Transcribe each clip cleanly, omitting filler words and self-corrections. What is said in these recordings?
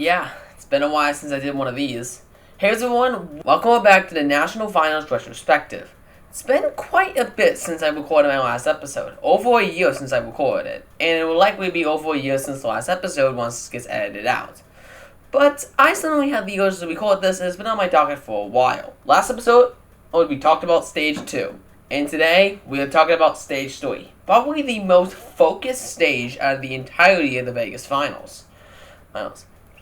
Yeah, it's been a while since I did one of these. Hey everyone, welcome back to the National Finals Retrospective. It's been quite a bit since I recorded my last episode. Over a year since I recorded it. And it will likely be over a year since the last episode once it gets edited out. But I suddenly had the urge to record this and it's been on my docket for a while. Last episode, we talked about Stage 2. And today, we are talking about Stage 3. Probably the most focused stage out of the entirety of the Vegas Finals.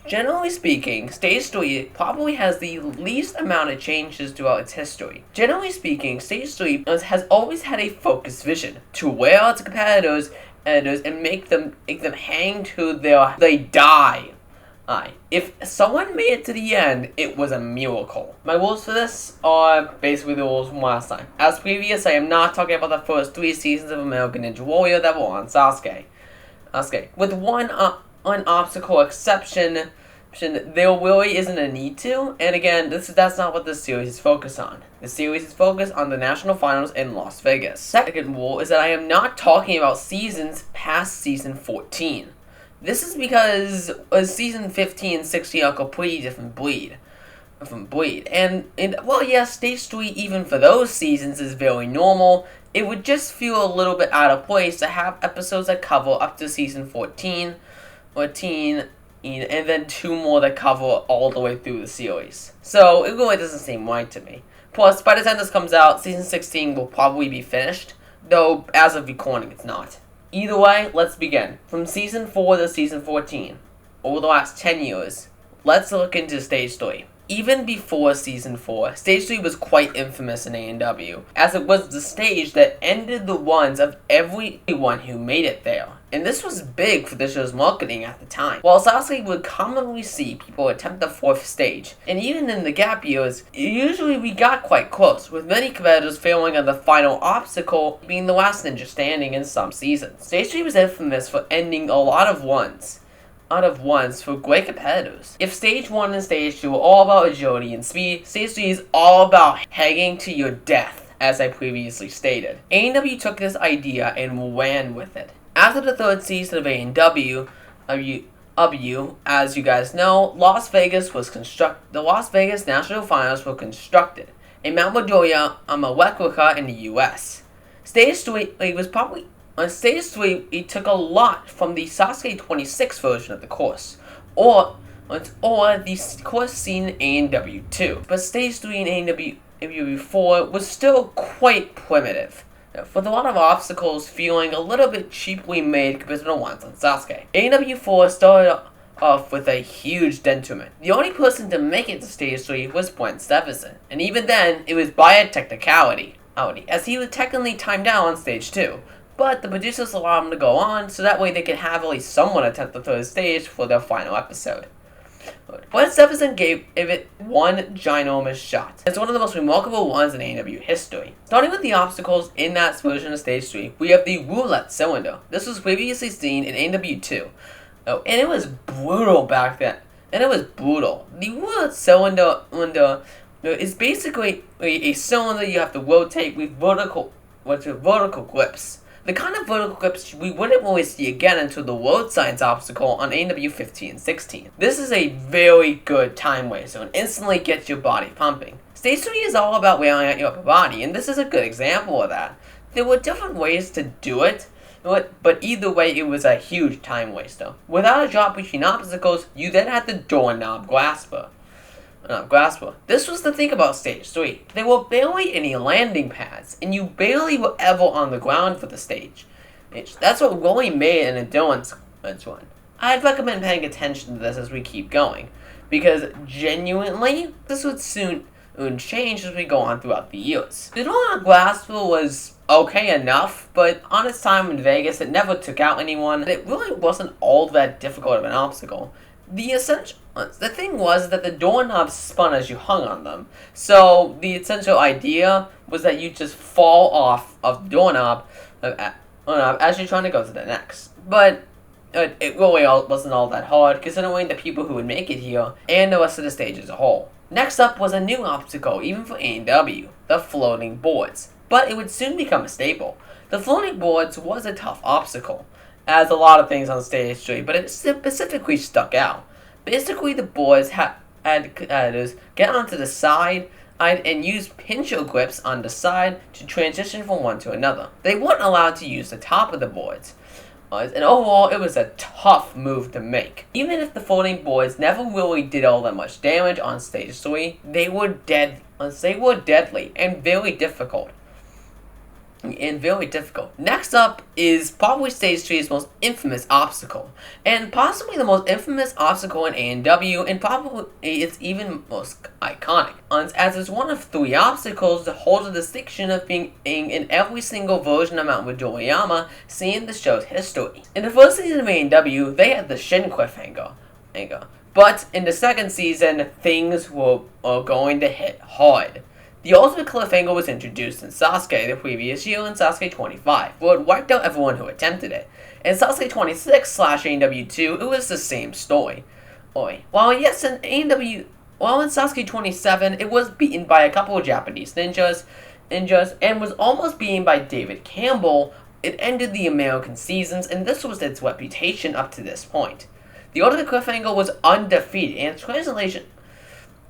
Generally speaking, Stage 3 probably has the least amount of changes throughout its history. Generally speaking, Stage 3 has always had a focused vision to wear out its competitors and make them hang to they die. If someone made it to the end, it was a miracle. My rules for this are basically the rules from last time. As previous, I am not talking about the first 3 seasons of American Ninja Warrior that were on Sasuke. With one obstacle exception, there really isn't a need to, and again, that's not what this series is focused on. The series is focused on the National Finals in Las Vegas. Second rule is that I am not talking about seasons past season 14. This is because season 15 and 16 are a completely different breed. And well, yeah, Stage 3, even for those seasons, is very normal. It would just feel a little bit out of place to have episodes that cover up to season 14, and then 2 more that cover all the way through the series. So, it really doesn't seem right to me. Plus, by the time this comes out, season 16 will probably be finished, though as of recording, it's not. Either way, let's begin. From season 4 to season 14, over the last 10 years, let's look into Stage 3. Even before season 4, Stage 3 was quite infamous in A&W, as it was the stage that ended the runs of everyone who made it there. And this was big for the show's marketing at the time. While Sasuke would commonly see people attempt the 4th stage, and even in the gap years, usually we got quite close, with many competitors failing on the final obstacle being the last ninja standing in some seasons. Stage 3 was infamous for ending a lot of runs for great competitors. If Stage 1 and Stage 2 were all about agility and speed, Stage 3 is all about hanging to your death, as I previously stated. A&W took this idea and ran with it. After the 3rd season of A&W, as you guys know, the Las Vegas National Finals were constructed in Mount Midoriya, America in the US. Stage 3 On Stage 3, it took a lot from the Sasuke 26 version of the course, or the course seen in A&W 2. But Stage 3 in A&W 4 was still quite primitive, with a lot of obstacles feeling a little bit cheaply made compared to the ones on Sasuke. A&W 4 started off with a huge detriment. The only person to make it to Stage 3 was Brent Stephenson, and even then, it was by a technicality, as he was technically timed out on Stage 2. But the producers allowed him to go on, so that way they could have at least someone attempt the 3rd stage for their final episode. Brent Stephenson gave it one ginormous shot. It's one of the most remarkable ones in A&W history. Starting with the obstacles in that version of Stage 3, we have the roulette cylinder. This was previously seen in A&W 2. And it was brutal back then. The roulette cylinder is basically a cylinder you have to rotate with vertical grips. The kind of vertical grips we wouldn't really see again until the road signs obstacle on A&W 15 and 16. This is a very good time waster and instantly gets your body pumping. Stage 3 is all about wearing out your upper body, and this is a good example of that. There were different ways to do it, but either way it was a huge time waster. Without a drop between obstacles, you then had the doorknob grasper. This was the thing about Stage 3. There were barely any landing pads, and you barely were ever on the ground for the stage. That's what really made an endurance one. I'd recommend paying attention to this as we keep going, because genuinely, this would soon change as we go on throughout the years. The doorknob grasper was okay enough, but on its time in Vegas, it never took out anyone. It really wasn't all that difficult of an obstacle. The thing was that the doorknobs spun as you hung on them, so the essential idea was that you just fall off of the doorknob as you're trying to go to the next. But it really wasn't all that hard, considering the people who would make it here, and the rest of the stage as a whole. Next up was a new obstacle, even for A&W, the floating boards, but it would soon become a staple. The floating boards was a tough obstacle, as a lot of things on Stage 3, but it specifically stuck out. Basically, the boys had competitors get onto the side and use pincher grips on the side to transition from one to another. They weren't allowed to use the top of the boards. And overall, it was a tough move to make. Even if the floating boards never really did all that much damage on stage 3, they were deadly and very difficult. Next up is probably Stage 3's most infamous obstacle, and possibly the most infamous obstacle in A&W, and probably it's even most iconic, as it's one of 3 obstacles that holds the distinction of being in every single version of Mount Midoriyama seen in the show's history. In the first season of A&W, they had the Shin cliffhanger, but in the second season, things were going to hit hard. The ultimate cliffhanger was introduced in Sasuke the previous year in Sasuke 25, where it wiped out everyone who attempted it. In Sasuke 26/AW2, it was the same story. While in Sasuke 27, it was beaten by a couple of Japanese ninjas, and was almost beaten by David Campbell, it ended the American seasons, and this was its reputation up to this point. The ultimate cliffhanger was undefeated, and its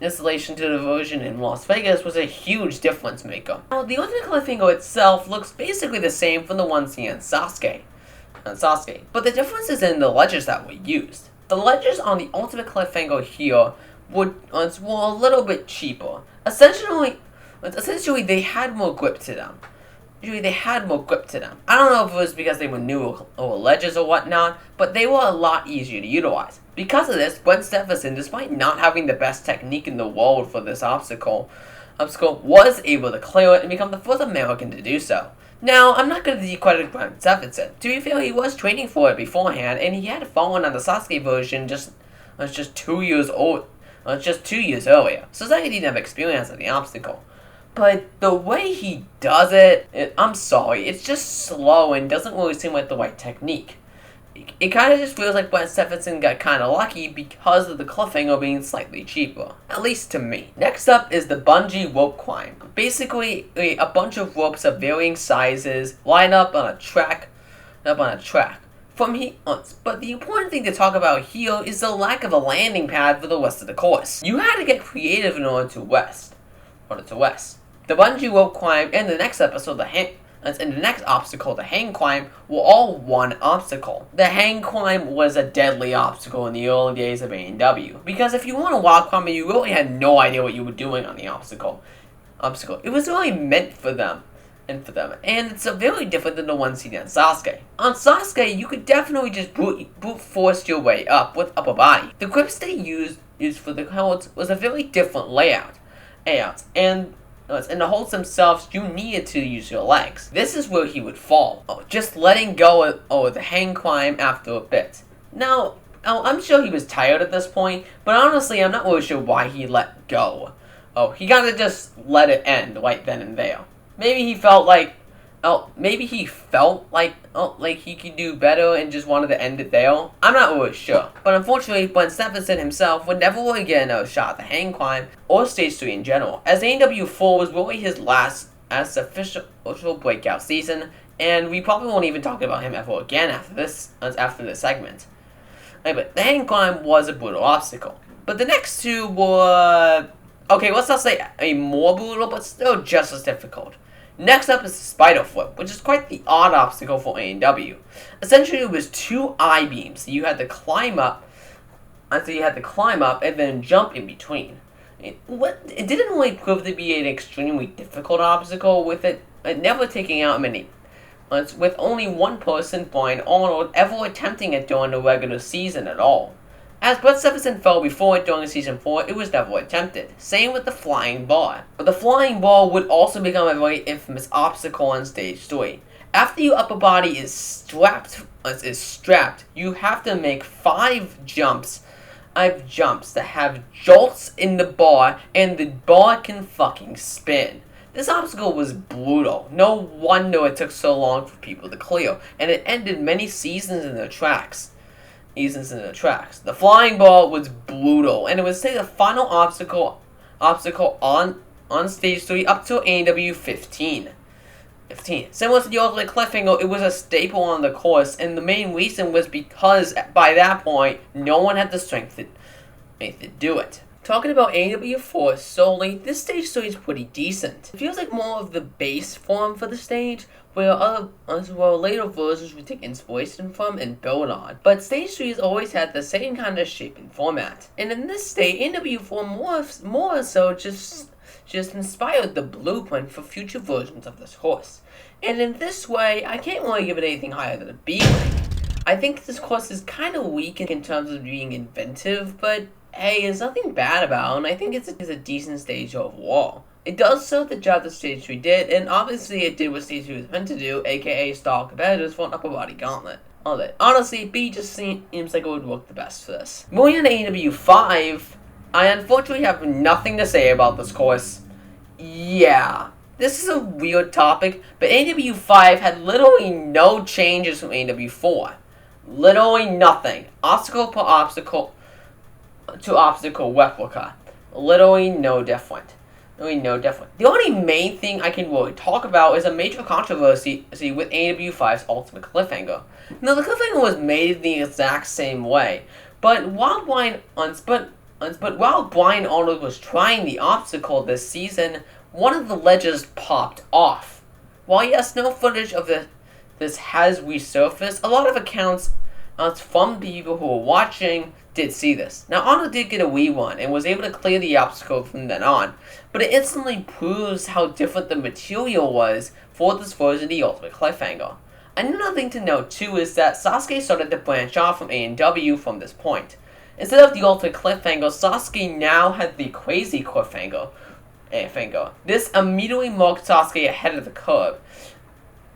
installation to the version in Las Vegas was a huge difference maker. Now, the ultimate cliffhanger itself looks basically the same from the one seen in Sasuke, but the difference is in the ledges that were used. The ledges on the ultimate cliffhanger here were a little bit cheaper. Essentially, they had more grip to them. I don't know if it was because they were newer ledges or whatnot, but they were a lot easier to utilize. Because of this, Brent Stephenson, despite not having the best technique in the world for this obstacle, was able to clear it and become the first American to do so. Now, I'm not going to discredit Brent Stephenson. To be fair, he was training for it beforehand, and he had fallen on the Sasuke version just 2 years old, just 2 years earlier. So Sasuke didn't have experience on the obstacle. But the way he does it, I'm sorry, it's just slow and doesn't really seem like the right technique. It kind of just feels like Brent Stephenson got kind of lucky because of the cliffhanger being slightly cheaper, at least to me. Next up is the bungee rope climb. Basically, a bunch of ropes of varying sizes line up on a track. But the important thing to talk about here is the lack of a landing pad for the rest of the course. You had to get creative in order to rest. The bungee rope climb and the next obstacle, the hang climb, were all one obstacle. The hang climb was a deadly obstacle in the early days of A&W, because if you want to rock climb, you really had no idea what you were doing on the obstacle. It was really meant for them, and it's very different than the one seen on Sasuke. On Sasuke, you could definitely just brute force your way up with upper body. The grips they used for the holds was a very different layout, and in the holds themselves, you needed to use your legs. This is where he would fall, just letting go of the hang climb after a bit. Now, I'm sure he was tired at this point, but honestly, I'm not really sure why he let go. He kinda just let it end right then and there. Maybe he felt like he could do better and just wanted to end it there. I'm not really sure. But unfortunately, Brent Stephenson himself would never really get another shot at the hang climb or Stage 3 in general, as AW 4 was really his last as official breakout season, and we probably won't even talk about him ever again after this segment. But the hang climb was a brutal obstacle. But the next two were, okay, let's not say a more brutal, but still just as difficult. Next up is the spider flip, which is quite the odd obstacle for A&W. Essentially, it was 2 I-beams. You had to climb up, and then jump in between. It didn't really prove to be an extremely difficult obstacle, with it never taking out many. With only one person, Brian Arnold, ever attempting it during the regular season at all. As Brent Stephenson fell before it during Season 4, it was never attempted. Same with the flying bar. But the flying bar would also become a very infamous obstacle on Stage 3. After your upper body is strapped, you have to make 5 jumps that have jolts in the bar, and the bar can fucking spin. This obstacle was brutal. No wonder it took so long for people to clear, and it ended many seasons in the tracks. The flying ball was brutal, and it was say the final obstacle on Stage 3 up to AW 15. Similar to the ultimate cliffhanger, it was a staple on the course, and the main reason was because by that point, no one had the strength to do it. Talking about AW4 solely, this stage 3 is pretty decent. It feels like more of the base form for the stage, where later versions we take inspiration from and build on. But stage 3 has always had the same kind of shape and format. And in this state, AW4 more so just inspired the blueprint for future versions of this course. And in this way, I can't really give it anything higher than a B rank. I think this course is kind of weak in terms of being inventive, but hey, there's nothing bad about it, and I think it's a decent stage overall. It does serve the job that Stage 3 did, and obviously it did what Stage 3 was meant to do, aka stall competitors for an upper body gauntlet. Honestly, B just seems like it would work the best for this. Moving on to AW5, I unfortunately have nothing to say about this course. Yeah, this is a weird topic, but AW5 had literally no changes from AW4. Literally nothing. Obstacle per obstacle to obstacle replica. Literally no different. The only main thing I can really talk about is a major controversy with AW5's ultimate cliffhanger. Now, the cliffhanger was made the exact same way, but while Brian Arnold was trying the obstacle this season, one of the ledges popped off. While yes, no footage of this has resurfaced, a lot of accounts from people who were watching did see this. Now, Arnold did get a rerun and was able to clear the obstacle from then on, but it instantly proves how different the material was for this version of the Ultimate Cliffhanger. Another thing to note too is that Sasuke started to branch off from A&W from this point. Instead of the Ultimate Cliffhanger, Sasuke now had the Crazy Cliffhanger. This immediately marked Sasuke ahead of the curve.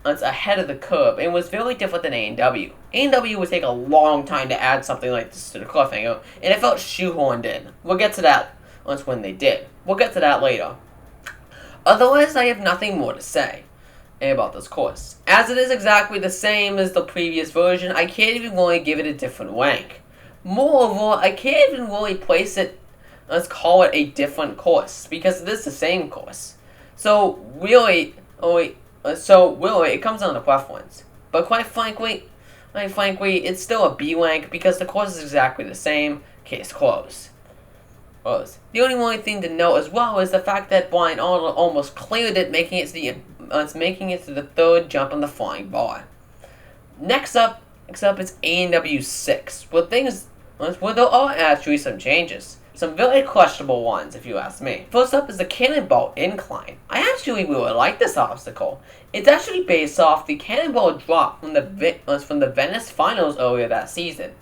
And was very different than A&W. A&W would take a long time to add something like this to the cliffhanger, and it felt shoehorned in. We'll get to that when they did. We'll get to that later. Otherwise, I have nothing more to say about this course. As it is exactly the same as the previous version, I can't even really give it a different rank. Moreover, I can't even really place it, let's call it a different course, because it is the same course. So really, it comes down to preference. But quite frankly, it's still a B rank because the course is exactly the same. Case closed. The only really thing to note as well is the fact that Brian Arnold almost cleared it, making it to the third jump on the flying bar. Next up is A&W 6, where there are actually some changes. Some very questionable ones, if you ask me. First up is the Cannonball Incline. I actually really like this obstacle. It's actually based off the Cannonball Drop from the Venice Finals earlier that season.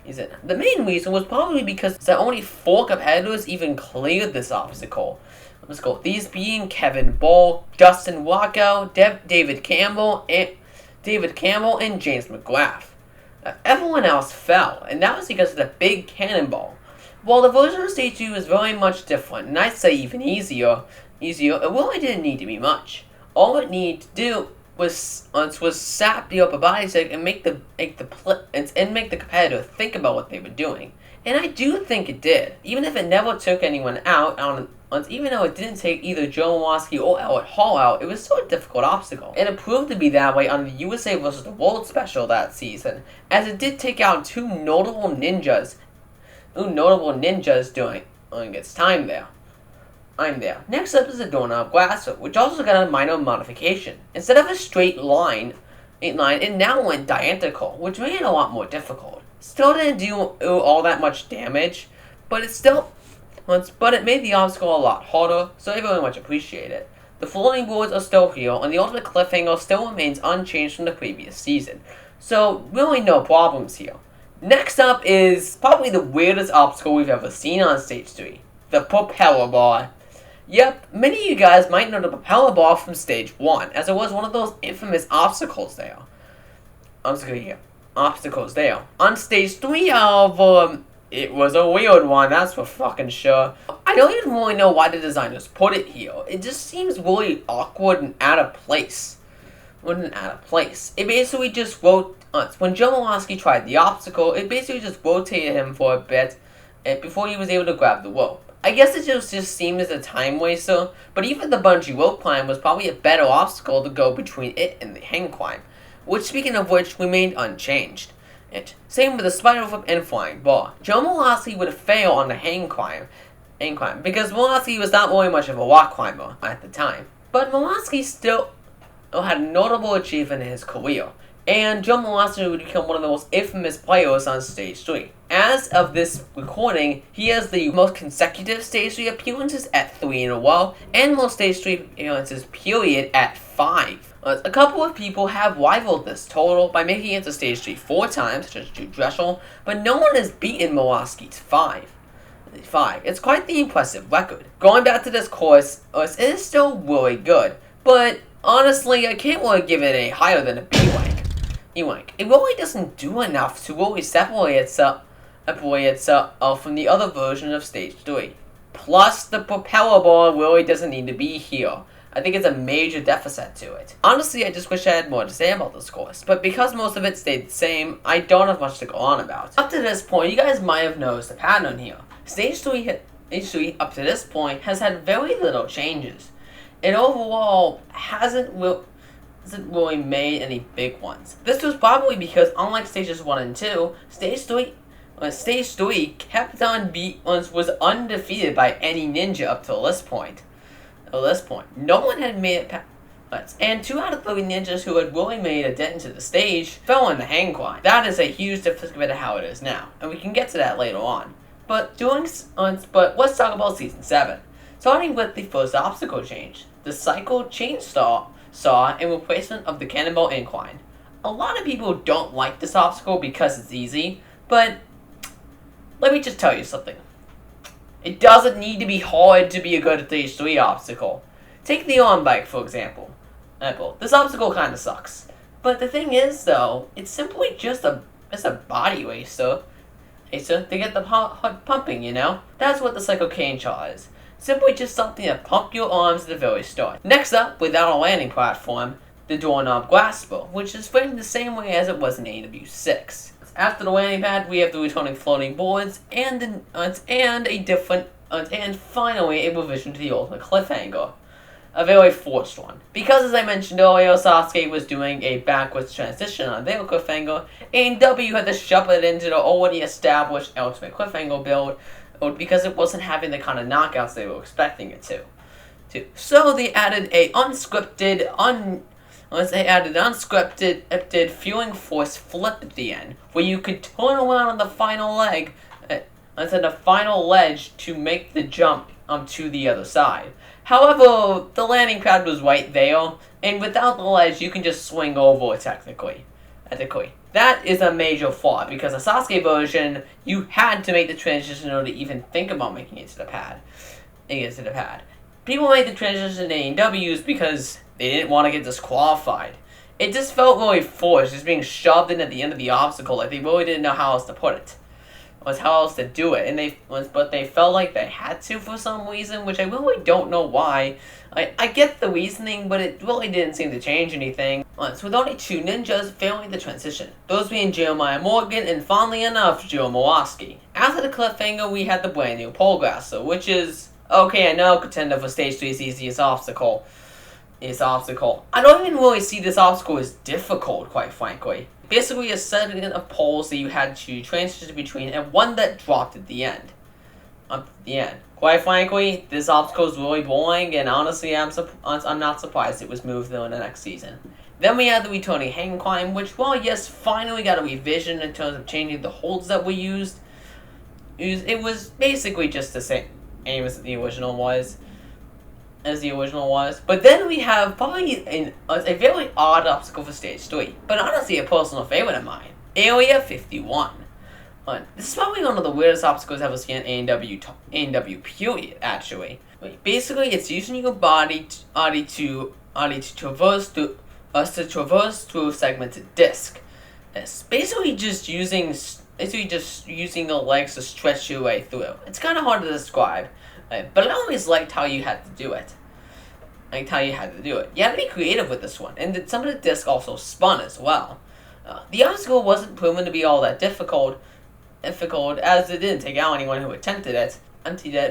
The main reason was probably because only 4 competitors even cleared this obstacle. These being Kevin Ball, Dustin Rocco, David Campbell, and James McGrath. Everyone else fell, and that was because of the big cannonball. While the version of Stage 2 is very much different, and I'd say even easier, it really didn't need to be much. All it needed to do was sap the upper body stick and make the competitor think about what they were doing. And I do think it did. Even if it never took anyone out, even though it didn't take either Joe Mawaski or Elliot Hall out, it was still a difficult obstacle. And it proved to be that way on the USA vs. the World special that season, as it did take out two notable ninjas during its time there. Next up is the doorknob grasser, which also got a minor modification. Instead of a straight line, it now went diagonal, which made it a lot more difficult. Still didn't do all that much damage, but it made the obstacle a lot harder, so I very much appreciate it. The floating boards are still here, and the ultimate cliffhanger still remains unchanged from the previous season, so really no problems here. Next up is probably the weirdest obstacle we've ever seen on Stage 3, the propeller bar. Yep, many of you guys might know the propeller bar from Stage 1, as it was one of those infamous obstacles there. On Stage 3, however, it was a weird one, that's for fucking sure. I don't even really know why the designers put it here. It just seems really awkward and out of place. It basically just when Joe Mawaski tried the obstacle, it basically just rotated him for a bit before he was able to grab the rope. I guess it just seemed as a time waster, but even the bungee rope climb was probably a better obstacle to go between it and the hang climb, which, speaking of which, remained unchanged. it. Same with the spider flip and flying bar. Joe Molosky would fail on the hang climb, because Molosky was not really much of a rock climber at the time. But Molosky still had a notable achievement in his career, and Joe Molosky would become one of the most infamous players on Stage 3. As of this recording, he has the most consecutive Stage 3 appearances at 3 in a row, and most Stage 3 appearances period at 5. A couple of people have rivaled this total by making it to Stage 3 4 times, such as Jude Dreschel, but no one has beaten Molosky's 5. It's quite the impressive record. Going back to this course, it is still really good, but honestly, I can't really give it a higher than a B rank. E rank. It really doesn't do enough to really separate itself from the other version of Stage 3. Plus, the propeller bar really doesn't need to be here. I think it's a major deficit to it. Honestly, I just wish I had more to say about this course, but because most of it stayed the same, I don't have much to go on about. Up to this point, you guys might have noticed the pattern here. Stage 3 up to this point has had very little changes. It overall hasn't really made any big ones. This was probably because, unlike Stages 1 and 2, Stage 3 was undefeated by any ninja up till this point. No one had made it past, and 2 out of 3 ninjas who had really made a dent into the stage fell in the hang climb. That is a huge difference compared to how it is now, and we can get to that later on. But let's talk about Season 7. Starting with the first obstacle change, the cycle chainsaw in replacement of the cannonball incline. A lot of people don't like this obstacle because it's easy, but let me just tell you something. It doesn't need to be hard to be a good Stage 3 obstacle. Take the on bike, for example. This obstacle kind of sucks. But the thing is, though, it's simply just a body racer to get the heart pumping, you know? That's what the cycle chainsaw is. Simply just something to pump your arms at the very start. Next up, without a landing platform, the doorknob grasper, which is framed the same way as it was in AW6. After the landing pad, we have the returning floating boards and finally a revision to the ultimate cliffhanger. A very forced one. Because, as I mentioned earlier, Sasuke was doing a backwards transition on their cliffhanger, A&W had to shove it into the already established ultimate cliffhanger build because it wasn't having the kind of knockouts they were expecting it to. So they added unscripted fueling force flip at the end, where you could turn around on the final leg, onto the final ledge to make the jump to the other side. However, the landing pad was right there, and without the ledge, you can just swing over technically. That is a major flaw, because the Sasuke version, you had to make the transition in order to even think about making it to the pad. People made the transition to A&Ws because they didn't want to get disqualified. It just felt really forced, just being shoved in at the end of the obstacle, like they really didn't know how else to put it. How else to do it, but they felt like they had to for some reason, which I really don't know why. I get the reasoning, but it really didn't seem to change anything. So with only 2 ninjas failing the transition, those being Jeremiah Morgan and, fondly enough, Joe Molosky. After the cliffhanger, we had the brand new pole grasser, which is, okay, I know, contender for Stage 3's easiest obstacle. I don't even really see this obstacle as difficult, quite frankly. Basically a set of poles that you had to transition between, and one that dropped at the end. Quite frankly, this obstacle is really boring, and honestly, I'm not surprised it was moved though in the next season. Then we had the returning hang climb, which, well, yes, finally got a revision in terms of changing the holds that we used. It was basically just the same as the original was. But then we have probably a very odd obstacle for Stage 3, but honestly a personal favorite of mine, Area 51. This is probably one of the weirdest obstacles I've ever seen in A&W period, actually. Basically, it's using your body to traverse through a segmented disc. It's basically just using your legs to stretch your way through. It's kind of hard to describe. But I always liked how you had to do it. You had to be creative with this one, and some of the discs also spun as well. The obstacle wasn't proven to be all that difficult, as it didn't take out anyone who attempted it,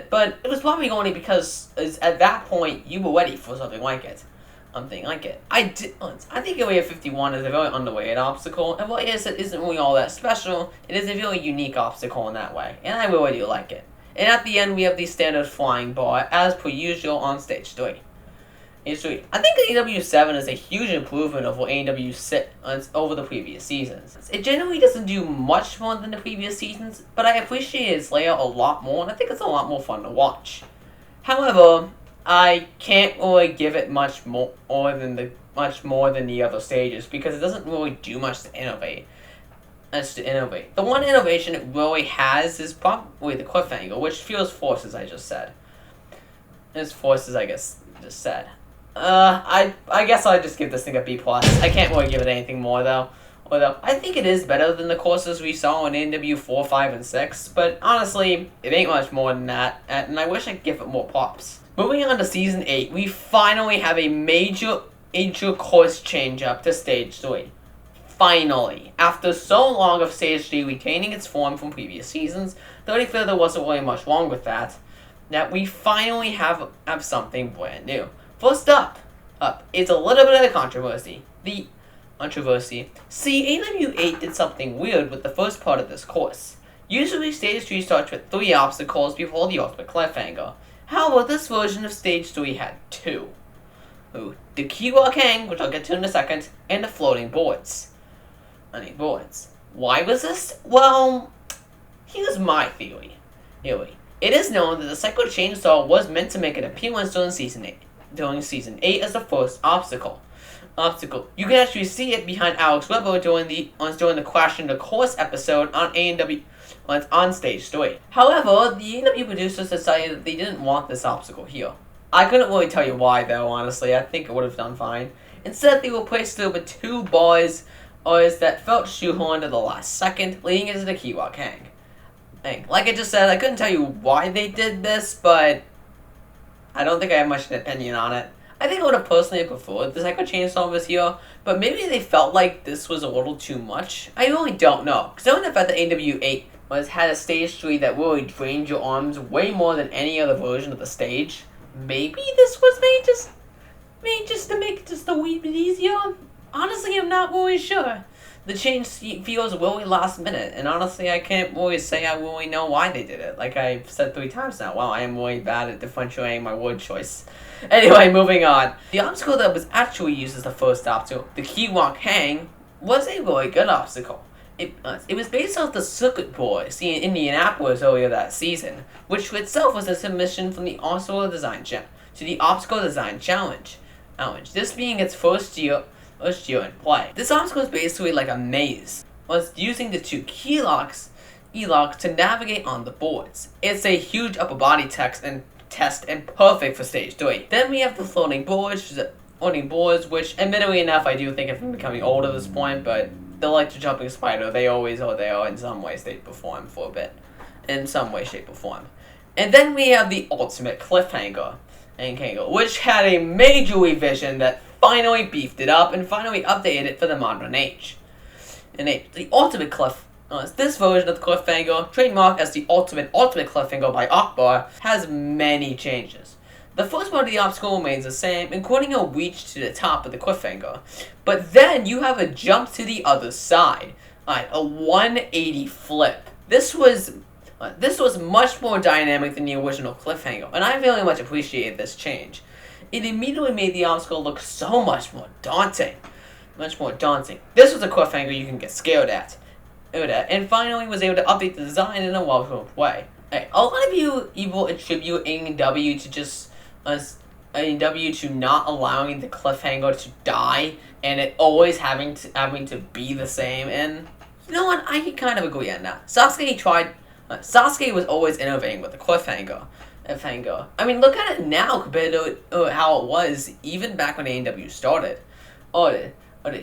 but it was probably only because at that point you were ready for something like it. something like it. I think Area 51 is a very underrated obstacle, and while it isn't really all that special, it is a really unique obstacle in that way, and I really do like it. And at the end, we have the standard flying bar, as per usual on Stage 3. I think AEW 7 is a huge improvement over AEW 6 over the previous seasons. It generally doesn't do much more than the previous seasons, but I appreciate its layout a lot more, and I think it's a lot more fun to watch. However, I can't really give it much more than the other stages, because it doesn't really do much to innovate. The one innovation it really has is probably the cliffhanger, which feels forced, as I just said. It's forced, as I just said. I guess I'll just give this thing a B+. I can't really give it anything more, though. Although, I think it is better than the courses we saw in NW 4, 5, and 6, but honestly, it ain't much more than that, and I wish I could give it more props. Moving on to Season 8, we finally have a major course change up to Stage 3. Finally. After so long of Stage 3 retaining its form from previous seasons, though I feel there wasn't really much wrong with that we finally have something brand new. First up, it's a little bit of a controversy. See, AW8 did something weird with the first part of this course. Usually, Stage 3 starts with 3 obstacles before the ultimate cliffhanger. However, this version of Stage 3 had 2. The keyword hang, which I'll get to in a second, and the floating boards. Why was this? Well, here's my theory. It is known that the Psycho Chainsaw was meant to make an appearance during Season 8 as the first obstacle. You can actually see it behind Alex Weber during the Crash into Course episode on AEW on Stage 3. However, the AEW producers decided that they didn't want this obstacle here. I couldn't really tell you why, though, honestly. I think it would have done fine. Instead, they replaced it with 2 bars that felt shoehorned at the last second, leading into the keyword hang. Like I just said, I couldn't tell you why they did this, but I don't think I have much an opinion on it. I think I would have personally preferred the Psycho Chainsaw was here, but maybe they felt like this was a little too much. I really don't know, because knowing the fact that AW8 had a Stage 3 that really drained your arms way more than any other version of the stage, maybe this was made just to make it just a wee bit easier? Honestly, I'm not really sure. The change feels really last minute, and honestly, I can't really say I really know why they did it. Like I've said 3 times now. Wow, I am really bad at differentiating my word choice. Anyway, moving on. The obstacle that was actually used as the first obstacle, the keyword hang, was a really good obstacle. It was based off the circuit board seen in Indianapolis earlier that season, which itself was a submission from the obstacle design challenge. This being its first year in play. This obstacle is basically like a maze, using the 2 key locks to navigate on the boards. It's a huge upper body test and perfect for Stage 3. Then we have the floating boards, which admittedly enough I do think have becoming old at this point, but they're like the jumping spider. They always are there in some way, shape, or form for a bit. In some way, shape, or form. And then we have the ultimate cliffhanger, which had a major revision that finally beefed it up and finally updated it for the modern age. The ultimate this version of the cliffhanger, trademarked as the ultimate cliffhanger by Akbar, has many changes. The first part of the obstacle remains the same, including a reach to the top of the cliffhanger. But then you have a jump to the other side. A 180 flip. This was much more dynamic than the original cliffhanger, and I very much appreciated this change. It immediately made the obstacle look so much more daunting. This was a cliffhanger you can get scared at. And finally was able to update the design in a well-known way. A lot of you will attribute AEW to just AEW to not allowing the cliffhanger to die, and it always having to be the same. And you know what? I can kind of agree on that. Sasuke was always innovating with the cliffhanger. I mean, look at it now compared to how it was even back when AEW started.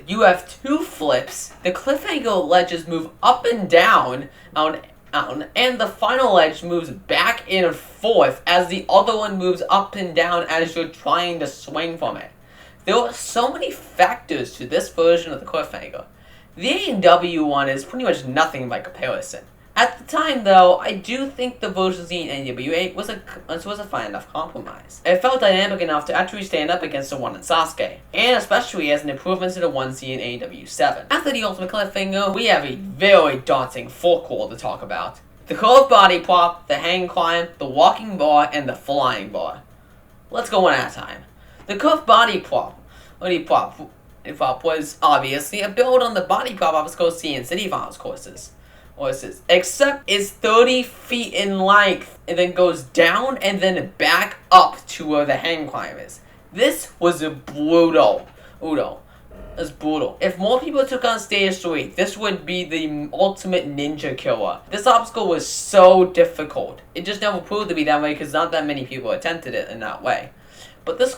You have 2 flips, the cliffhanger ledges move up and down, and the final ledge moves back and forth as the other one moves up and down as you're trying to swing from it. There are so many factors to this version of the cliffhanger. The AEW one is pretty much nothing by comparison. At the time, though, I do think the version seen in NWA was a fine enough compromise. It felt dynamic enough to actually stand up against the one in Sasuke, and especially as an improvement to the one seen in AW7. After the ultimate cliffhanger, we have a very daunting fourth wall to talk about. The curved body prop, the hang climb, the walking bar, and the flying bar. Let's go one at a time. The curved body prop was obviously a build on the body prop I was going to see in City Finals courses. Except it's 30 feet in length and then goes down and then back up to where the hang climb is. This was brutal. It's brutal. If more people took on stage 3, this would be the ultimate ninja killer. This obstacle was so difficult. It just never proved to be that way because not that many people attempted it in that way. But this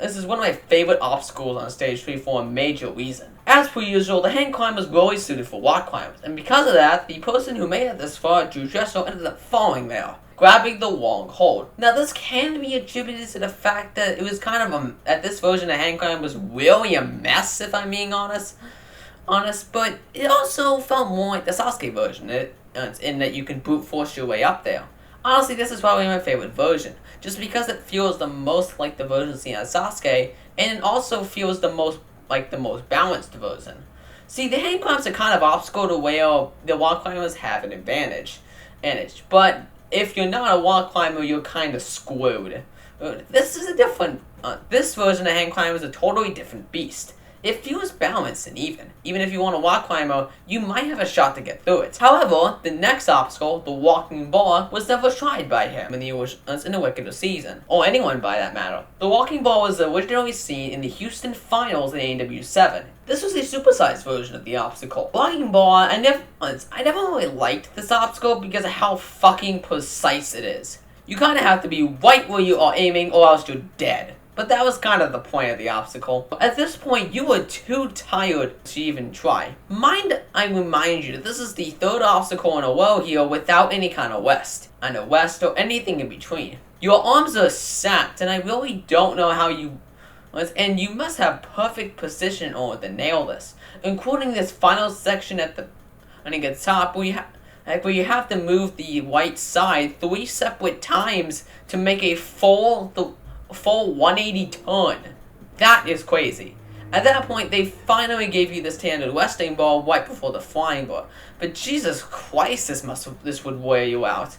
is one of my favorite obstacles on stage 3 for a major reason. As per usual, the hang climb was really suited for rock climbers, and because of that, the person who made it this far, Drew Dressel, ended up falling there, grabbing the wrong hold. Now this can be attributed to the fact that it was kind of at this version the hang climb was really a mess, if I'm being honest, but it also felt more like the Sasuke version, in that you can brute force your way up there. Honestly, this is probably my favorite version, just because it feels the most like the version seen as Sasuke, and it also feels the most like the most balanced version. See, the hang climbs are kind of obstacle to where the wall climbers have an advantage, but if you're not a wall climber, you're kind of screwed. This is a different, this version of hang climb is a totally different beast. It feels balanced and even. Even if you want a wall climber, you might have a shot to get through it. However, the next obstacle, the walking bar, was never tried by him in the regular season, or anyone by that matter. The walking bar was originally seen in the Houston Finals in AW7. This was a supersized version of the obstacle. Walking bar, I never really liked this obstacle because of how fucking precise it is. You kind of have to be right where you are aiming or else you're dead. But that was kind of the point of the obstacle. At this point, you were too tired to even try. I remind you that this is the third obstacle in a row here without any kind of rest or anything in between. Your arms are sacked, and I really don't know how and you must have perfect precision to nail this, including this final section at the top where you have to move the right side 3 separate times to make a full 180 turn. That is crazy. At that point, they finally gave you the standard resting bar right before the flying bar. But Jesus Christ, this would wear you out.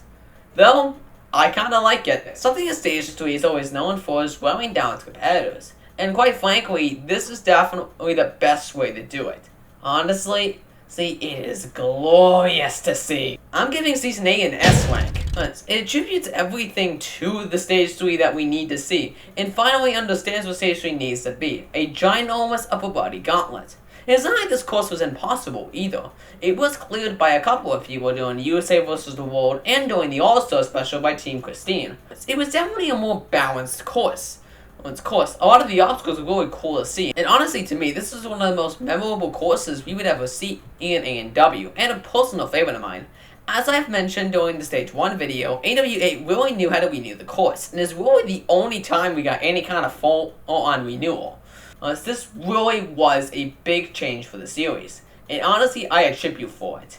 Though, I kinda like it. Something that Stage 3 is always known for is wearing down its competitors. And quite frankly, this is definitely the best way to do it. Honestly, see, it is glorious to see. I'm giving Season 8 an S rank. It attributes everything to the Stage 3 that we need to see, and finally understands what Stage 3 needs to be. A ginormous upper body gauntlet. It's not like this course was impossible, either. It was cleared by a couple of people during the USA vs. the World and during the All-Star Special by Team Christine. It was definitely a more balanced course. A lot of the obstacles were really cool to see, and honestly to me, this is one of the most memorable courses we would ever see in A&W, and a personal favorite of mine. As I've mentioned during the Stage 1 video, AW8 really knew how to renew the course, and is really the only time we got any kind of full-on renewal. This really was a big change for the series, and honestly, I attribute for it.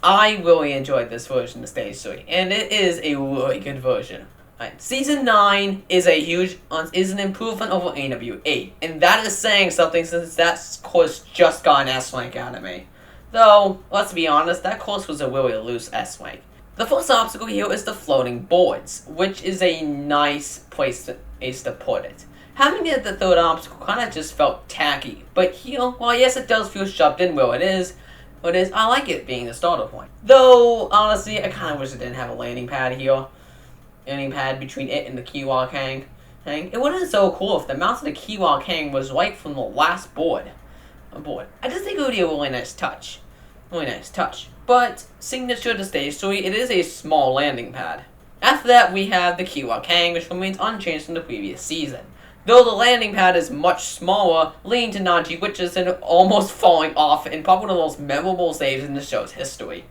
I really enjoyed this version of Stage 3, and it is a really good version. Season 9 is an improvement over AW8, and that is saying something since that course just got an S rank out of me. Though, let's be honest, that course was a really loose S rank. The first obstacle here is the floating boards, which is a nice place to put it. Having it at the third obstacle kinda just felt tacky, but here, while yes it does feel shoved in where it is, I like it being the starter point. Though, honestly, I kinda wish it didn't have a landing pad here. Landing pad between it and the key walk hang. It would have been so cool if the mount of the key walk hang was right from the last board. I just think it would be a really nice touch. But, signature to Stage 3, it is a small landing pad. After that, we have the key walk hang, which remains unchanged from the previous season. Though the landing pad is much smaller, leading to Najee witches and almost falling off in probably one of the most memorable saves in the show's history.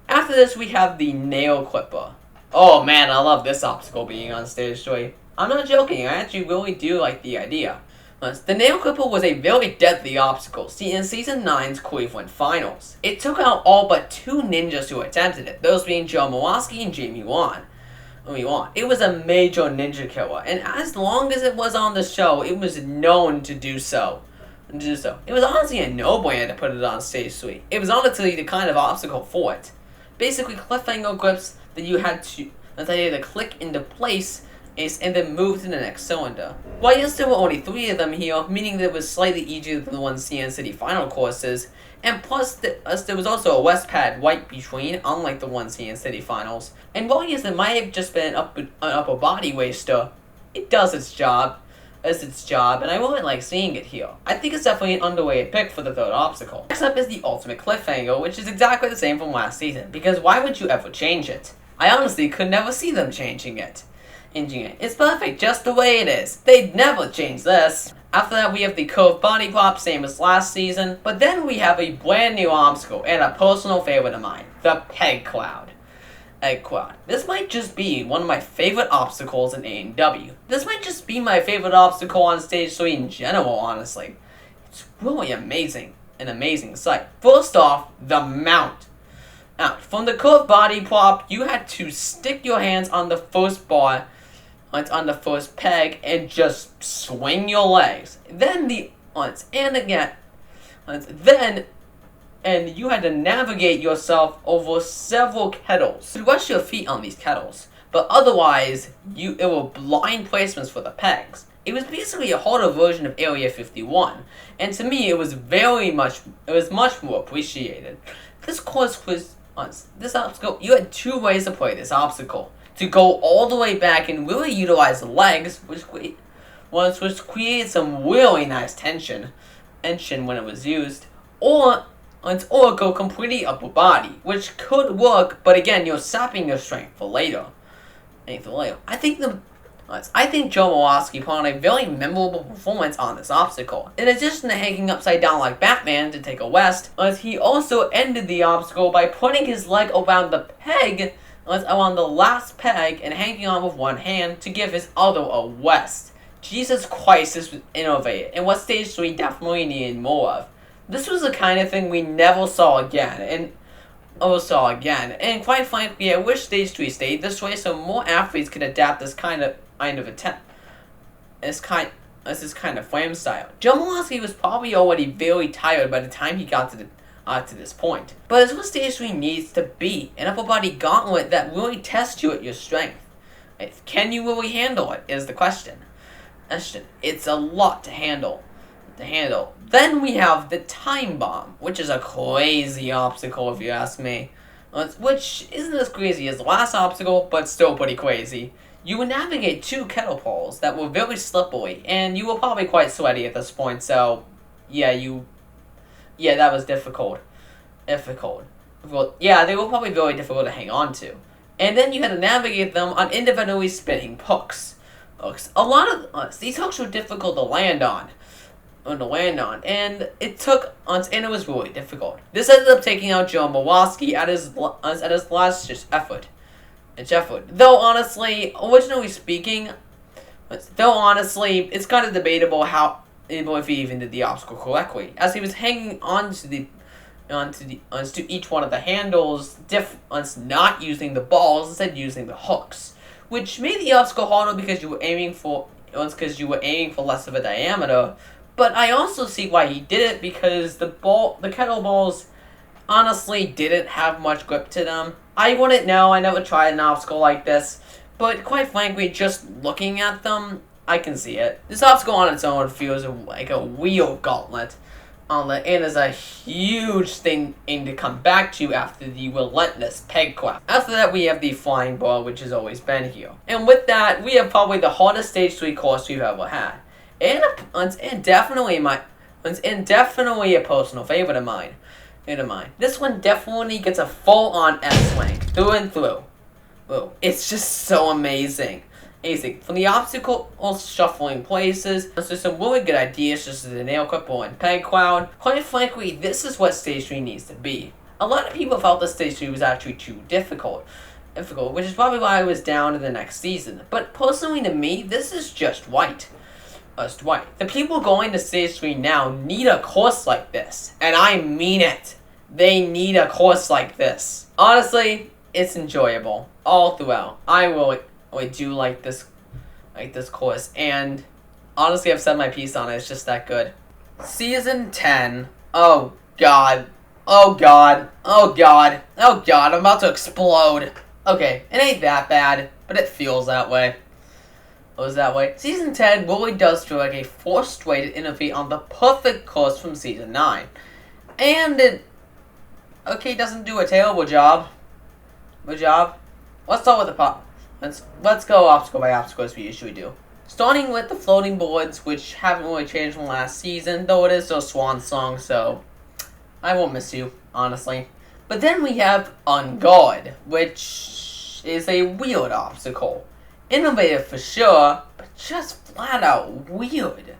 After this, we have the nail clipper. Oh man, I love this obstacle being on Stage 3. I'm not joking, I actually really do like the idea. The nail clipper was a very deadly obstacle in Season 9's Cleveland Finals. It took out all but 2 ninjas who attempted it, those being Joe Mawaski and Jamie Wan. It was a major ninja killer, and as long as it was on the show, it was known to do so. It was honestly a no-brainer to put it on Stage 3. It was honestly the kind of obstacle for it. Basically, cliffhanger grips that you had to click into place and then move to the next cylinder. While yes, there were only 3 of them here, meaning that it was slightly easier than the ones seen in City Final courses, and plus there was also a West pad right between, unlike the ones seen in City Finals. And while yes, it might have just been an upper body waster, it does its job, and I really like seeing it here. I think it's definitely an underrated pick for the 3rd obstacle. Next up is the ultimate cliffhanger, which is exactly the same from last season, because why would you ever change it? I honestly could never see them changing it. It's perfect just the way it is. They'd never change this. After that, we have the curved body prop, same as last season, but then we have a brand new obstacle and a personal favorite of mine, the Peg Cloud. This might just be one of my favorite obstacles in A&W. This might just be my favorite obstacle on Stage 3 in general, honestly. It's really amazing, an amazing sight. First off, the mount. Now, from the curved body prop, you had to stick your hands on the first bar, on the first peg, and just swing your legs. Then and you had to navigate yourself over several kettles. You rest your feet on these kettles, but otherwise, it were blind placements for the pegs. It was basically a harder version of Area 51, and to me, it was much more appreciated. This obstacle, you had 2 ways to play this obstacle. To go all the way back and really utilize the legs, which created some really nice tension when it was used, or go completely upper body, which could work, but again, you're sapping your strength for later. I think Joe Mawaski put on a very memorable performance on this obstacle. In addition to hanging upside down like Batman to take a west, he also ended the obstacle by putting his leg around the peg, around the last peg, and hanging on with one hand to give his other a west. Jesus Christ, this was innovative, and what Stage 3 definitely needed more of. This was the kind of thing we never saw again, and quite frankly, I wish Stage 3 stayed this way so more athletes could adapt this kind of attempt. This kind of frame style. Joe Mawaski was probably already very tired by the time he got to this point. But it's what Stage 3 needs to be, an upper body gauntlet that really tests you at your strength. Can you really handle it, is the question. It's a lot to handle. Then we have the time bomb, which is a crazy obstacle if you ask me. Which isn't as crazy as the last obstacle, but still pretty crazy. You would navigate 2 kettle poles that were very slippery, and you were probably quite sweaty at this point, so yeah, that was difficult. Well, yeah, they were probably very difficult to hang on to. And then you had to navigate them on independently spinning hooks. A lot of these hooks were difficult to land on. And it was really difficult. This ended up taking out Joe Mawaski at his last effort. Though honestly, it's kind of debatable if he even did the obstacle correctly, as he was hanging onto each one of the handles, not using the balls, instead using the hooks, which made the obstacle harder because you were aiming for less of a diameter. But I also see why he did it, because the kettlebells honestly didn't have much grip to them. I wouldn't know, I never tried an obstacle like this, but quite frankly, just looking at them, I can see it. This obstacle on its own feels like a real gauntlet, and is a huge thing to come back to after the relentless peg craft. After that, we have the flying bar, which has always been here. And with that, we have probably the hardest Stage 3 course we've ever had. And definitely a personal favorite of mine. This one definitely gets a full-on S-swing, through and through. Whoa, it's just so amazing. From the obstacle shuffling places, there's some really good ideas, just as the nail clipper and peg cloud. Quite frankly, this is what Stage 3 needs to be. A lot of people felt that Stage 3 was actually too difficult, which is probably why I was down to the next season. But personally to me, this is just right. Dwight. The people going to stage 3 now need a course like this. And I mean it. They need a course like this. Honestly, it's enjoyable all throughout. I really do like this course. And honestly, I've said my piece on it. It's just that good. Season 10. Oh, God. Oh, God. Oh, God. Oh, God. I'm about to explode. Okay, it ain't that bad, but it feels that way. It was that way. Season 10 really does feel like a forced way to innovate on the perfect course from Season 9. And it, doesn't do a terrible job. Good job. Let's start with the pop. Let's go obstacle by obstacle as we usually do. Starting with the floating boards, which haven't really changed from last season, though it is still Swan Song, so I won't miss you, honestly. But then we have On Guard, which is a weird obstacle. Innovative for sure, but just flat out weird.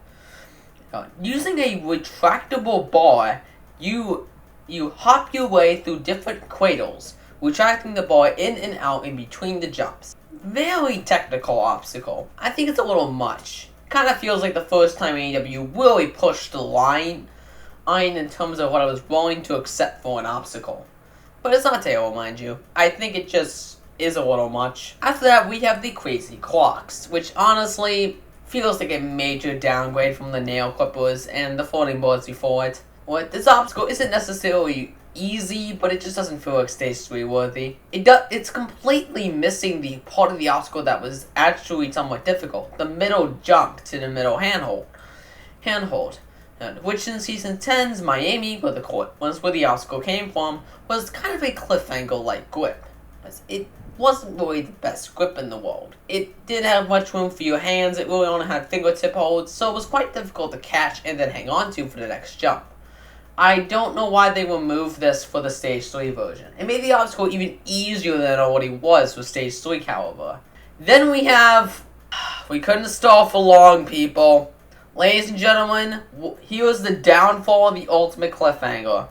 Using a retractable bar, you hop your way through different cradles, retracting the bar in and out in between the jumps. Very technical obstacle. I think it's a little much. Kind of feels like the first time AEW really pushed the line in terms of what I was willing to accept for an obstacle. But it's not terrible, mind you. I think it just is a little much. After that, we have the crazy clocks, which honestly feels like a major downgrade from the nail clippers and the floating boards before it. This obstacle isn't necessarily easy, but it just doesn't feel like stage 3 worthy. It's completely missing the part of the obstacle that was actually somewhat difficult. The middle jump to the middle handhold. Which in Season 10's Miami, where the obstacle came from, was kind of a cliffhanger-like grip. It wasn't really the best grip in the world. It didn't have much room for your hands, it really only had fingertip holds, so it was quite difficult to catch and then hang on to for the next jump. I don't know why they removed this for the Stage 3 version. It made the obstacle even easier than it already was for Stage 3 caliber. Then we couldn't stall for long, people. Ladies and gentlemen, here's the downfall of the ultimate cliffhanger.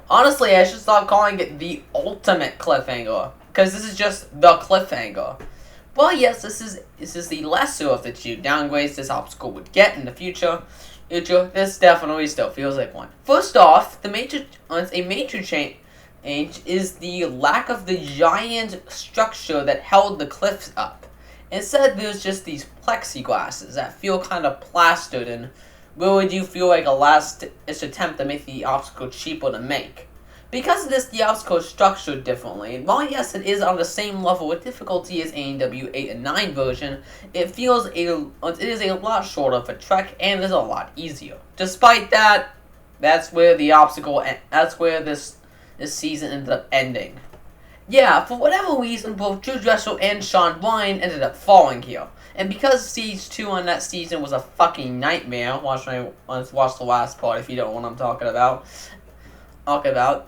Honestly, I should stop calling it the ultimate cliffhanger, because this is just the cliffhanger. Well, yes, this is the lesser of the two downgrades this obstacle would get in the future. This definitely still feels like one. First off, a major change is the lack of the giant structure that held the cliffs up. Instead, there's just these plexiglasses that feel kind of plastered and really do feel like a last-ditch attempt to make the obstacle cheaper to make. Because of this, the obstacle is structured differently, and while yes, it is on the same level of difficulty as AEW 8 and 9 version, it is a lot shorter of a trek and is a lot easier. Despite that, that's where this season ended up ending. Yeah, for whatever reason, both Drew Dressel and Shawn Ryan ended up falling here. And because Stage 2 on that season was a fucking nightmare, watch the last part if you don't know what I'm talking about.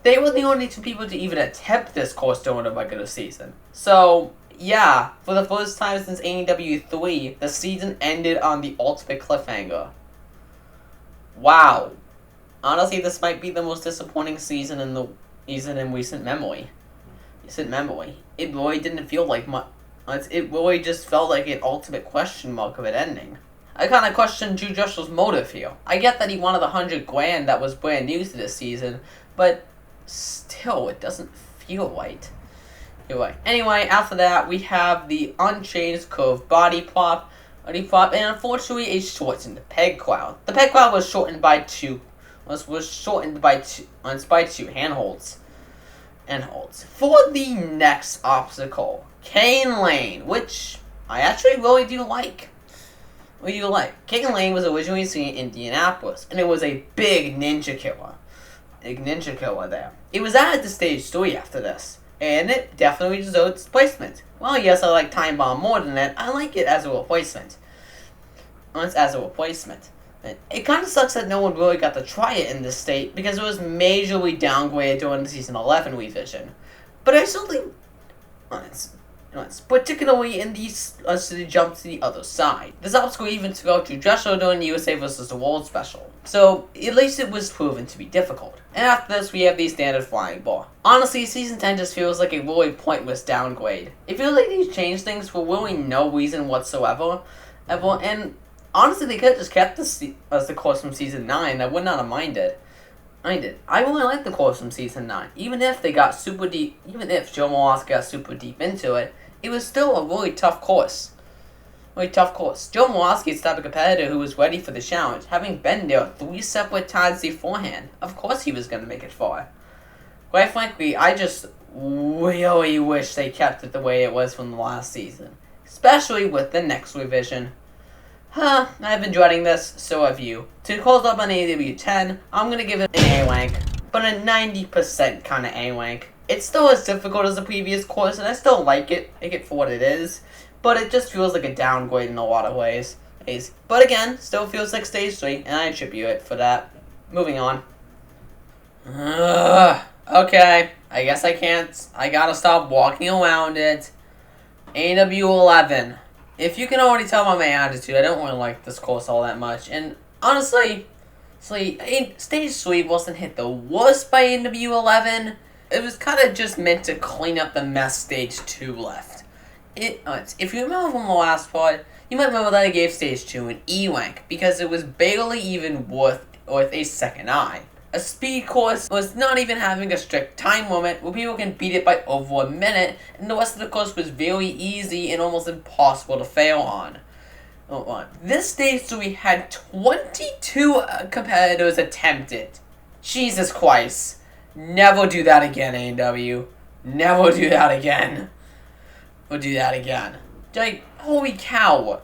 They were the only two people to even attempt this course during the regular season. So, yeah, for the first time since AEW 3, the season ended on the ultimate cliffhanger. Wow. Honestly, this might be the most disappointing season in recent memory. It really didn't feel like much. It really just felt like an ultimate question mark of it ending. I kind of questioned Drew Dressel's motive here. I get that he wanted the $100,000 that was brand new to this season, but still, it doesn't feel right. Anyway, after that, we have the unchanged curved body prop, and unfortunately, a shortened peg cloud. The peg cloud was shortened by two handholds. For the next obstacle, Cane Lane, which I actually really do like. Cane Lane was originally seen in Indianapolis, and it was a big ninja killer. There. It was added to Stage 3 after this, and it definitely deserves placement. Well, yes, I like Time Bomb more than that. I like it as a replacement. It kind of sucks that no one really got to try it in this state, because it was majorly downgraded during the Season 11 revision. But I still think particularly in these the jump to the other side. This obstacle even took out Drew Dressel during the USA vs. the World special. So, at least it was proven to be difficult. And after this, we have the standard flying bar. Honestly, Season 10 just feels like a really pointless downgrade. It feels like these changed things for really no reason whatsoever. And honestly, they could have just kept the course from season 9. I would not have minded. I really like the course from season 9. Even if they got super deep, even if Joe Molasky got super deep into it, it was still a really tough course. Joe Molasky is the type of competitor who was ready for the challenge, having been there 3 separate times beforehand. Of course he was going to make it far. Quite frankly, I just really wish they kept it the way it was from the last season. Especially with the next revision. I've been dreading this, so have you. To close up on AW 10, I'm going to give it an A rank, but a 90% kind of A rank. It's still as difficult as the previous course, and I still like it for what it is, but it just feels like a downgrade in a lot of ways. But again, still feels like Stage 3, and I attribute it for that. Moving on. Okay, I guess I can't. I gotta stop walking around it. AW11. If you can already tell by my attitude, I don't really like this course all that much. And honestly, Stage 3 wasn't hit the worst by AW11. It was kind of just meant to clean up the mess Stage 2 left. If you remember from the last part, you might remember that I gave Stage 2 an E rank because it was barely even worth a second eye. A speed course was not even having a strict time limit where people can beat it by over a minute, and the rest of the course was very easy and almost impossible to fail on. This Stage 3 had 22 competitors attempt it. Jesus Christ. Never do that again, A&W. Never do that again. Or do that again. Like, holy cow.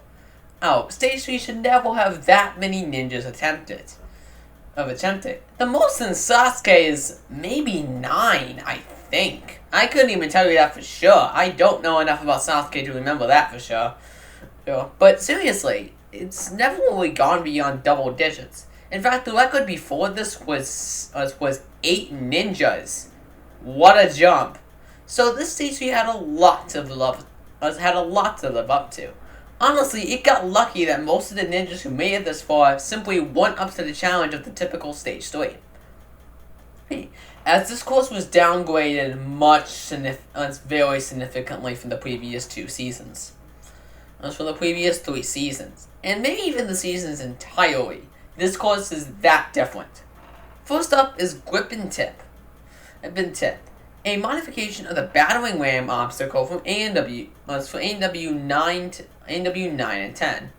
Stage 3 should never have that many ninjas attempt it. The most in Sasuke is maybe 9, I think. I couldn't even tell you that for sure. I don't know enough about Sasuke to remember that for sure. But seriously, it's never really gone beyond double digits. In fact, the record before this was 8 ninjas. What a jump! So this stage we had a lot to live up to. Honestly, it got lucky that most of the ninjas who made it this far simply weren't up to the challenge of the typical Stage 3. As this course was downgraded very significantly from the previous 2 seasons. From the previous 3 seasons. And maybe even the seasons entirely. This course is that different. First up is Grip and Tip. A modification of the Battering Ram obstacle from A&W. For A&W 9 and 10.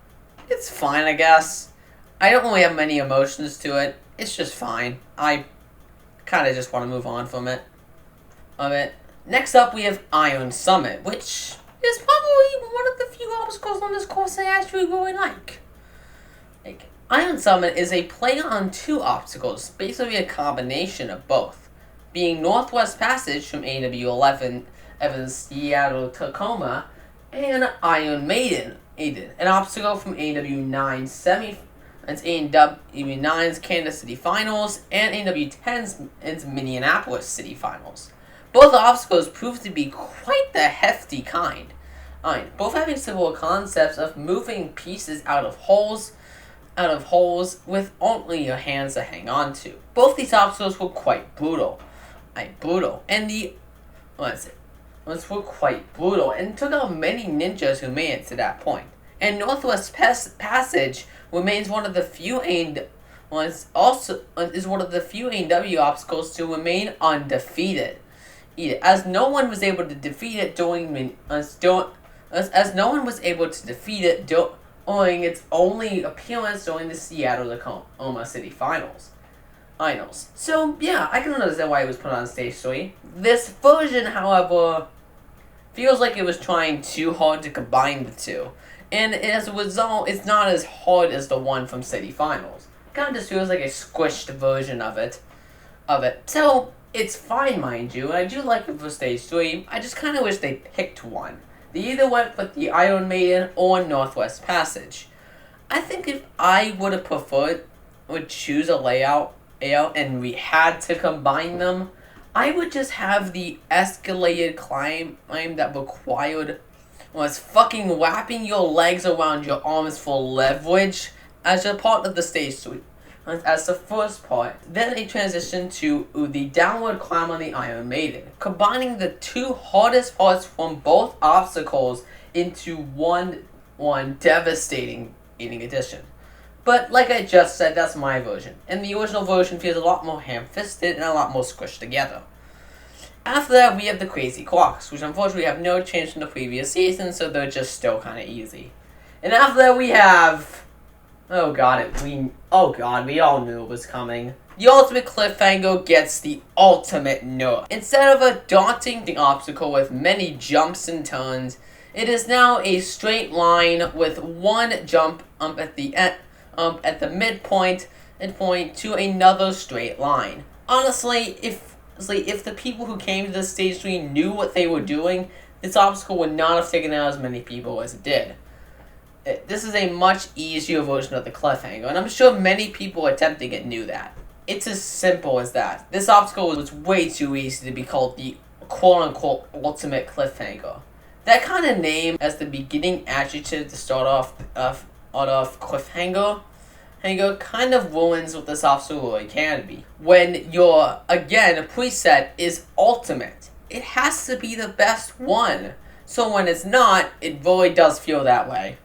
It's fine, I guess. I don't really have many emotions to it. It's just fine. I kind of just want to move on from it. Next up, we have Iron Summit, which is probably one of the few obstacles on this course I actually really like. Iron Summit is a play on 2 obstacles, basically a combination of both, being Northwest Passage from AW11, Evans Seattle Tacoma, and Iron Maiden, an obstacle from AW9's Kansas City Finals and AW10's Minneapolis City Finals. Both obstacles proved to be quite the hefty kind, both having similar concepts of moving pieces out of holes with only your hands to hang on to. Both these obstacles were quite brutal. Were quite brutal and took out many ninjas who made it to that point. And Northwest Passage remains one of the few A&W obstacles to remain undefeated. As no one was able to defeat it during its only appearance during the Seattle Tacoma City Finals. So, yeah, I can understand why it was put on Stage 3. This version, however, feels like it was trying too hard to combine the 2. And as a result, it's not as hard as the one from City Finals. It kind of just feels like a squished version of it. So, it's fine, mind you, and I do like it for Stage 3. I just kind of wish they picked one. They either went with the Iron Maiden or Northwest Passage. I think if I would choose a layout and we had to combine them, I would just have the escalated climb that required fucking wrapping your legs around your arms for leverage as a part of the Stage 3. As the first part, then a transition to the downward climb on the Iron Maiden, combining the 2 hardest parts from both obstacles into one one devastating addition. But like I just said, that's my version, and the original version feels a lot more ham-fisted and a lot more squished together. After that, we have the crazy clocks, which unfortunately have no change from the previous season, so they're just still kind of easy. And after that, we have... Oh god, we all knew it was coming. The ultimate cliffhanger gets the ultimate nerf. Instead of a daunting obstacle with many jumps and turns, it is now a straight line with one jump at the midpoint and point to another straight line. Honestly, if the people who came to this stage 3 knew what they were doing, this obstacle would not have taken out as many people as it did. This is a much easier version of the cliffhanger, and I'm sure many people attempting it knew that. It's as simple as that. This obstacle was way too easy to be called the quote-unquote ultimate cliffhanger. That kind of name as the beginning adjective to start off cliffhanger kind of ruins what this obstacle really can be. When your, again, preset is ultimate, it has to be the best one. So when it's not, it really does feel that way.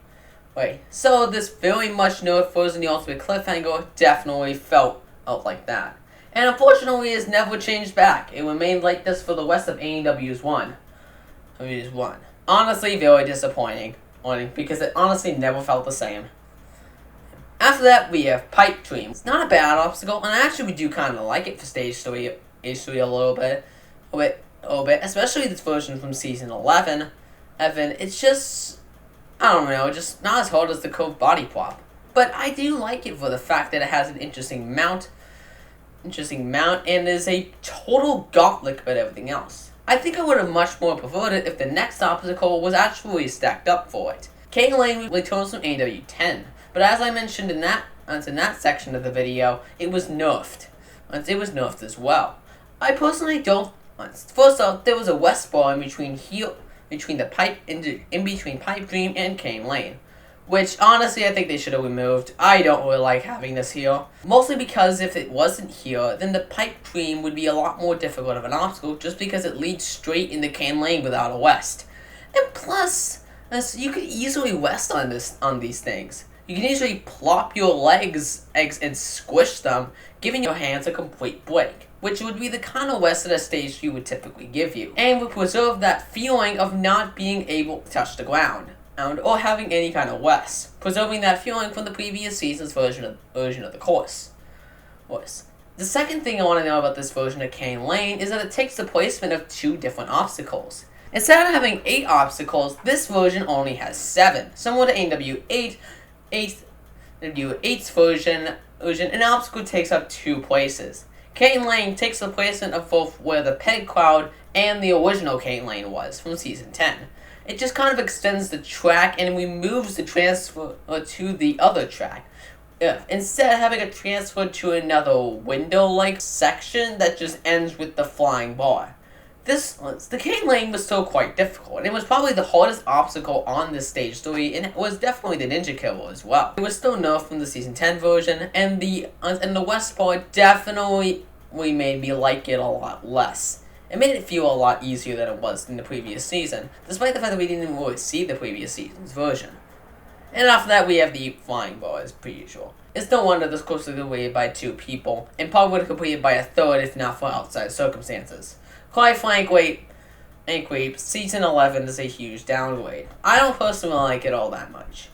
So this very much nerfed version of the ultimate cliffhanger definitely felt like that. And unfortunately, it has never changed back. It remained like this for the rest of AEW's run. Honestly, very disappointing, because it honestly never felt the same. After that, we have Pipe Dream. It's not a bad obstacle, and actually we do kind of like it for Stage 3 a little bit, especially this version from Season 11. It's just, I don't know, just not as hard as the curved body prop. But I do like it for the fact that it has an interesting mount, and is a total gauntlet about everything else. I think I would have much more preferred it if the next obstacle was actually stacked up for it. Kane Lane returns from AEW 10, but as I mentioned in that section of the video, it was nerfed. It was nerfed as well. I personally don't. First off, there was a West bar in between Pipe Dream and Kane Lane, which honestly I think they should have removed. I don't really like having this here, mostly because if it wasn't here, then the Pipe Dream would be a lot more difficult of an obstacle just because it leads straight into Kane Lane without a west. And plus, you could easily west on these things. You can easily plop your legs and squish them, giving your hands a complete break, which would be the kind of west that a stage 3 would typically give you, and would preserve that feeling of not being able to touch the ground, or having any kind of west, preserving that feeling from the previous season's version of the course. The second thing I want to know about this version of Kane Lane is that it takes the placement of 2 different obstacles. Instead of having 8 obstacles, this version only has 7, similar to AEW 8's version, an obstacle takes up 2 places. Kane Lane takes the placement of both where the peg crowd and the original Kane Lane was from Season 10. It just kind of extends the track and removes the transfer to the other track. Instead of having a transfer to another window-like section that just ends with the flying bar. The Kane Lane was still quite difficult, and it was probably the hardest obstacle on this Stage 3, and it was definitely the Ninja Killer as well. It was still nerfed from the Season 10 version, and the West bar definitely made me like it a lot less. It made it feel a lot easier than it was in the previous season, despite the fact that we didn't even really see the previous season's version. And after that, we have the flying bar, as per usual. It's no wonder this course was completed by 2 people, and probably would have completed by a third if not for outside circumstances. Quite frankly, Season 11 is a huge downgrade. I don't personally like it all that much.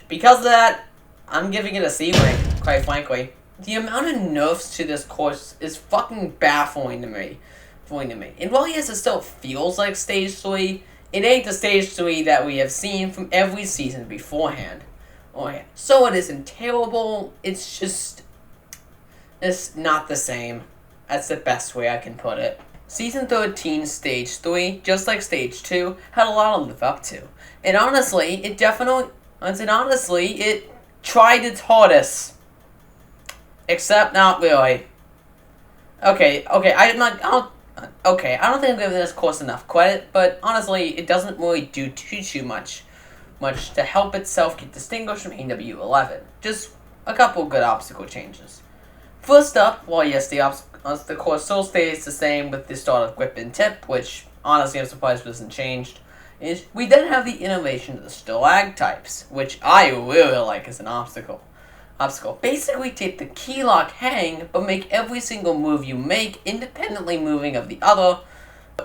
Because of that, I'm giving it a C rank, quite frankly. The amount of nerfs to this course is fucking baffling to me. And while yes, it still feels like Stage 3, it ain't the Stage 3 that we have seen from every season beforehand. So it isn't terrible, it's not the same. That's the best way I can put it. Season 13, Stage 3, just like Stage 2, had a lot to live up to. And honestly, it tried its hardest. Except not really. I don't think I'm giving this course enough credit, but honestly, it doesn't really do too much to help itself get distinguished from AEW 11. Just a couple good obstacle changes. First up, well yes, the course still stays the same with the start of grip and tip, which honestly I'm surprised wasn't changed. is we then have the innovation of the stalactites, which I really like as an obstacle. Basically take the key lock hang, but make every single move you make independently moving of the other,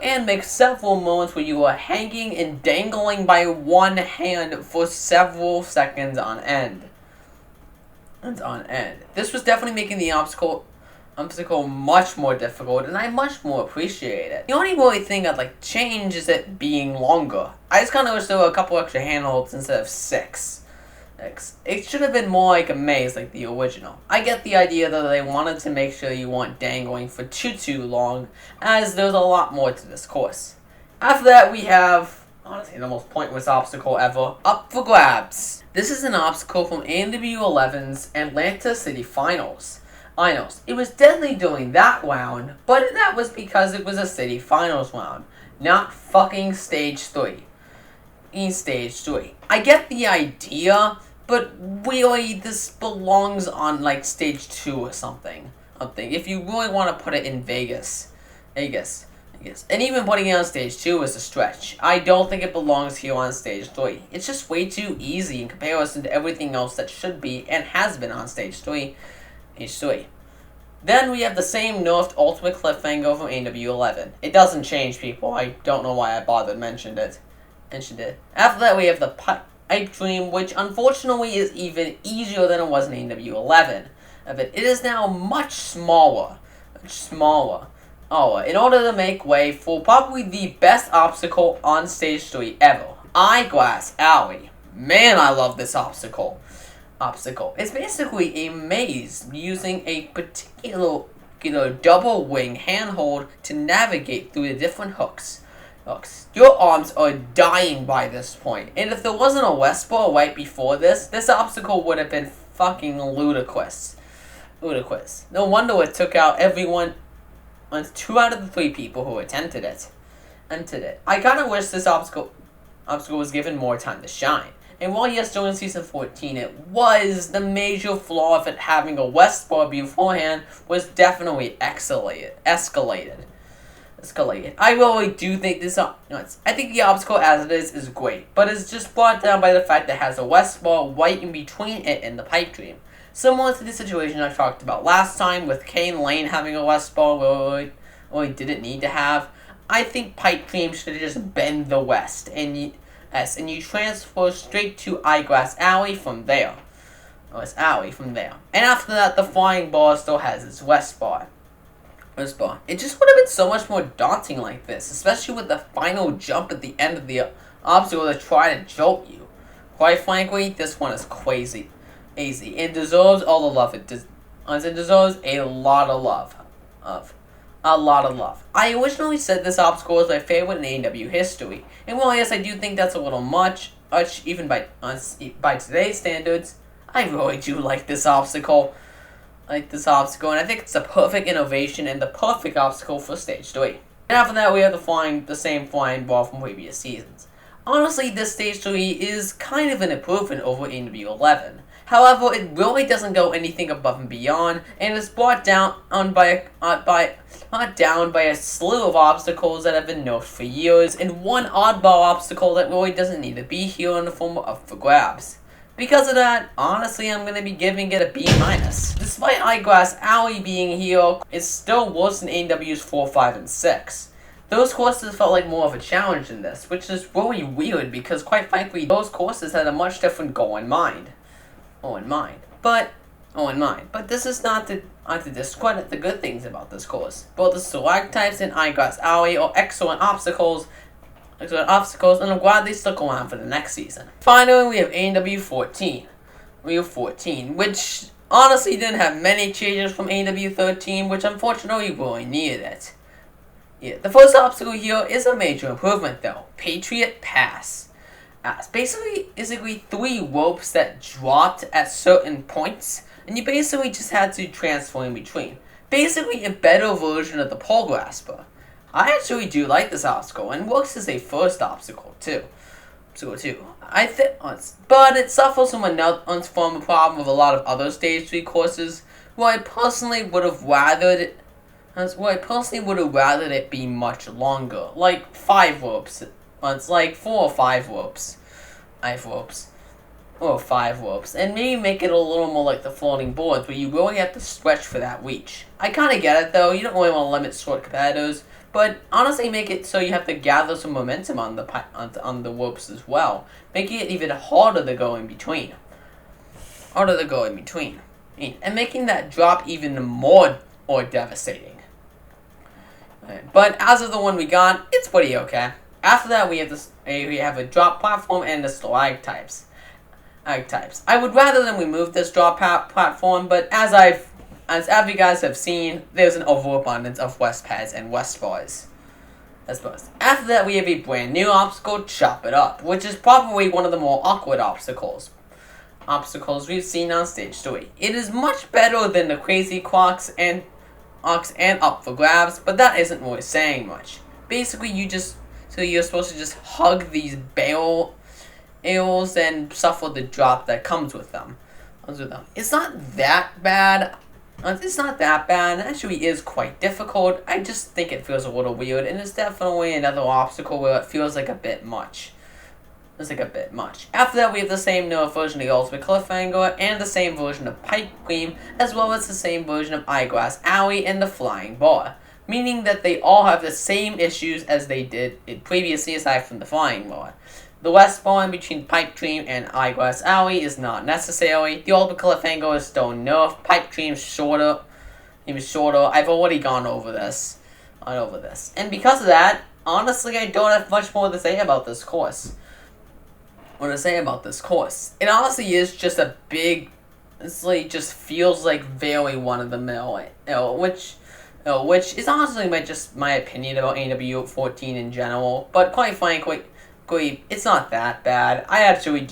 and make several moments where you are hanging and dangling by one hand for several seconds on end. This was definitely making the obstacle much more difficult, and I much more appreciate it. The only really thing I'd like to change is it being longer. I just kind of wish there were a couple extra handholds instead of 6. It should have been more like a maze like the original. I get the idea that they wanted to make sure you weren't dangling for too long, as there's a lot more to this course. After that we have, honestly, the most pointless obstacle ever, Up for Grabs. This is an obstacle from AW11's Atlanta City Finals. It was deadly during that round, but that was because it was a City Finals round, not fucking Stage 3. I get the idea, but really this belongs on like Stage 2 or something. If you really want to put it in Vegas. And even putting it on Stage 2 is a stretch. I don't think it belongs here on Stage 3. It's just way too easy in comparison to everything else that should be and has been on Stage 3. Then we have the same nerfed Ultimate Cliffhanger from AW11. It doesn't change, people. I don't know why I bothered mentioned it. After that we have the Pipe Dream, which unfortunately is even easier than it was in AW11. It is now much smaller. In order to make way for probably the best obstacle on Stage 3 ever, Eyeglass Alley. Man, I love this obstacle. It's basically a maze using a particular double wing handhold to navigate through the different hooks. Your arms are dying by this point, and if there wasn't a West bar right before this obstacle would have been fucking ludicrous. No wonder it took out everyone, 2 out of the 3 people who attempted it. I kind of wish this obstacle was given more time to shine. And while yes, during Season 14, it was, the major flaw of it having a West bar beforehand was definitely escalated. I really do think I think the obstacle as it is great, but it's just brought down by the fact that it has a West bar right in between it and the Pipe Dream. Similar to the situation I talked about last time with Cane Lane having a West bar where we didn't need to have. I think Pipe Dream should have just been the West, and you transfer straight to Eyeglass Alley from there. And after that, the Flying Bar still has its West bar. It just would have been so much more daunting like this, especially with the final jump at the end of the obstacle to try to jolt you. Quite frankly, this one is crazy. It deserves all the love it deserves a lot of love. I originally said this obstacle was my favorite in AEW history, and while yes, I do think that's a little much, even by today's standards, I really do like this obstacle. And I think it's the perfect innovation and the perfect obstacle for Stage 3. And after that, we have the same flying ball from previous seasons. Honestly, this Stage 3 is kind of an improvement over AW11. However, it really doesn't go anything above and beyond, and is brought down by a slew of obstacles that have been nerfed for years, and one oddball obstacle that really doesn't need to be here in the form of Up for Grabs. Because of that, honestly, I'm going to be giving it a B-. Despite Eyeglass Alley being here, it's still worse than AEW's 4, 5, and 6. Those courses felt like more of a challenge than this, which is really weird because, quite frankly, those courses had a much different goal in mind. But this is not to discredit the good things about this course. Both the stalactites and Eyeglass Alley are excellent obstacles, and I'm glad they stuck around for the next season. Finally, we have AEW 14, which honestly didn't have many changes from AEW 13, which unfortunately really needed it. Yeah, the first obstacle here is a major improvement though, Patriot Pass. Basically 3 ropes that dropped at certain points, and you basically just had to transfer in between. Basically a better version of the pole grasper. I actually do like this obstacle, and works as a first obstacle too. But it suffers from from a problem with a lot of other Stage 3 courses, where I personally would have rathered it be much longer, like 5 ropes It's like 4 or 5 ropes. 5 ropes. Or 5 ropes. And maybe make it a little more like the floating boards, where you really have to stretch for that reach. I kind of get it, though. You don't really want to limit short competitors. But honestly, make it so you have to gather some momentum on the ropes as well. Making it even harder to go in between. And making that drop even more devastating. Right. But as of the one we got, it's pretty okay. After that, we have a drop platform and the stalactites. I would rather than remove this drop platform, but as you guys have seen, there's an overabundance of west pads and west bars. After that, we have a brand new obstacle, Chop It Up, which is probably one of the more awkward obstacles we've seen on Stage 3. It is much better than the Crazy Clocks and Up for Grabs, but that isn't really saying much. Basically, you're supposed to just hug these bales and suffer the drop that comes with them. It's not that bad. It actually is quite difficult. I just think it feels a little weird, and it's definitely another obstacle where it feels like a bit much. After that, we have the same new version of the Ultimate Cliffhanger, and the same version of Pipe Dream, as well as the same version of Eyeglass Alley and the Flying Bar. Meaning that they all have the same issues as they did previously, aside from the Flying Bar. The west bar in between Pipe Dream and Eyeglass Alley is not necessary. The Ultimate Cliffhanger is still nerfed. Pipe Dream's shorter. I've already gone over this. And because of that, honestly, I don't have much more to say about this course. It honestly is just a big, just feels like very one-of-the-mill, which is honestly just my opinion about AW 14 in general, but quite frankly, it's not that bad. I actually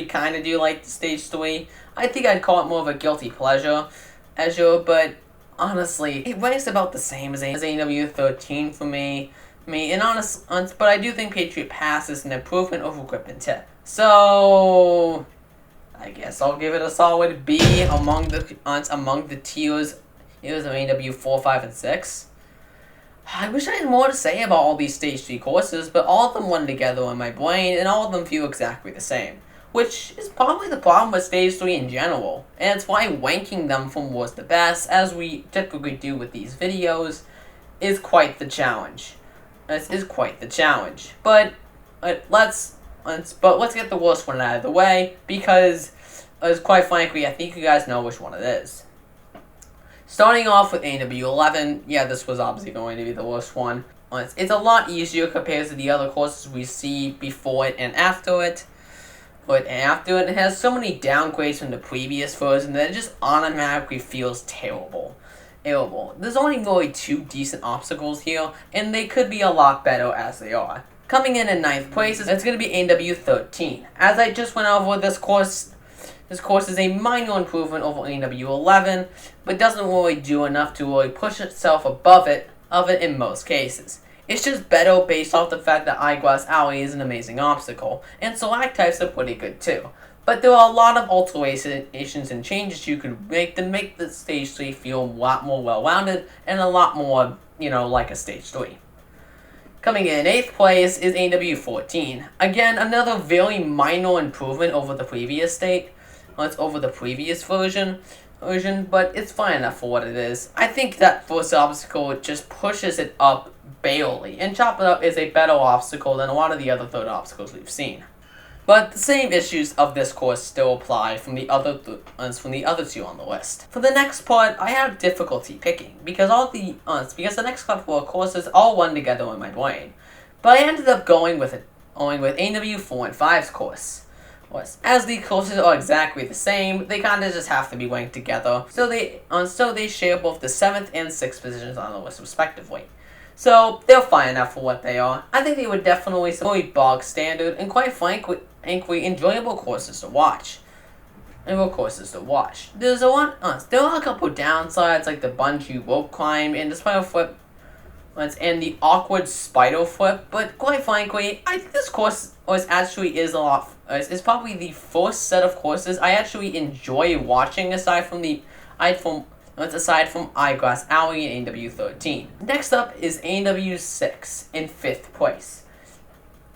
kind of do like the Stage 3. I think I'd call it more of a guilty pleasure, but honestly, it ranks about the same as AW 13 for me. But I do think Patriot Pass is an improvement over Grip and Tip. So, I guess I'll give it a solid B among the tiers of AW 4, 5, and 6. I wish I had more to say about all these Stage 3 courses, but all of them run together in my brain, and all of them feel exactly the same. Which is probably the problem with Stage 3 in general, and it's why ranking them from worst to best, as we typically do with these videos, is quite the challenge. But let's get the worst one out of the way, because, quite frankly, I think you guys know which one it is. Starting off with AW 11, yeah, this was obviously going to be the worst one. It's a lot easier compared to the other courses we see before it and after it. It has so many downgrades from the previous version that it just automatically feels terrible. There's only really 2 decent obstacles here, and they could be a lot better as they are. Coming in 9th place, it's going to be AW 13. As I just went over, this course is a minor improvement over AW 11, but doesn't really do enough to really push itself above it in most cases. It's just better based off the fact that Eyeglass Alley is an amazing obstacle, and stalactites are pretty good too. But there are a lot of alterations and changes you could make to make the Stage 3 feel a lot more well-rounded and a lot more, like a Stage 3. Coming in 8th place is AW 14. Again, another very minor improvement over the previous version, but it's fine enough for what it is. I think that first obstacle just pushes it up barely, and Chop It Up is a better obstacle than a lot of the other third obstacles we've seen. But the same issues of this course still apply from the other 2 on the list. For the next part, I have difficulty picking, because the next couple of courses all run together in my brain. But I ended up going with AW 4 and 5's course. As the courses are exactly the same, they kind of just have to be ranked together, so they share both the 7th and 6th positions on the list respectively. So, they're fine enough for what they are. I think they were definitely some bog standard, and quite frankly, enjoyable courses to watch. There are a couple downsides, like the bungee rope climb and the spiral flip, and the awkward spider flip, but quite frankly, I think this course is probably the first set of courses I actually enjoy watching aside from Eyeglass Alley and AW 13. Next up is AW 6 in 5th place.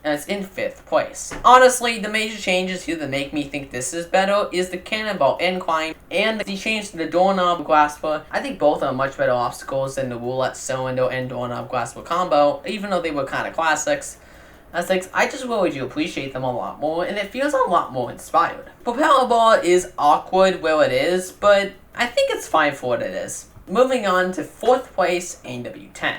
as in 5th place. Honestly, the major changes here that make me think this is better is the cannonball incline and the change to the doorknob grasper. I think both are much better obstacles than the roulette cylinder and doorknob grasper combo, even though they were kind of classics. I just really do appreciate them a lot more, and it feels a lot more inspired. Propeller ball is awkward where it is, but I think it's fine for what it is. Moving on to 4th place, AW10.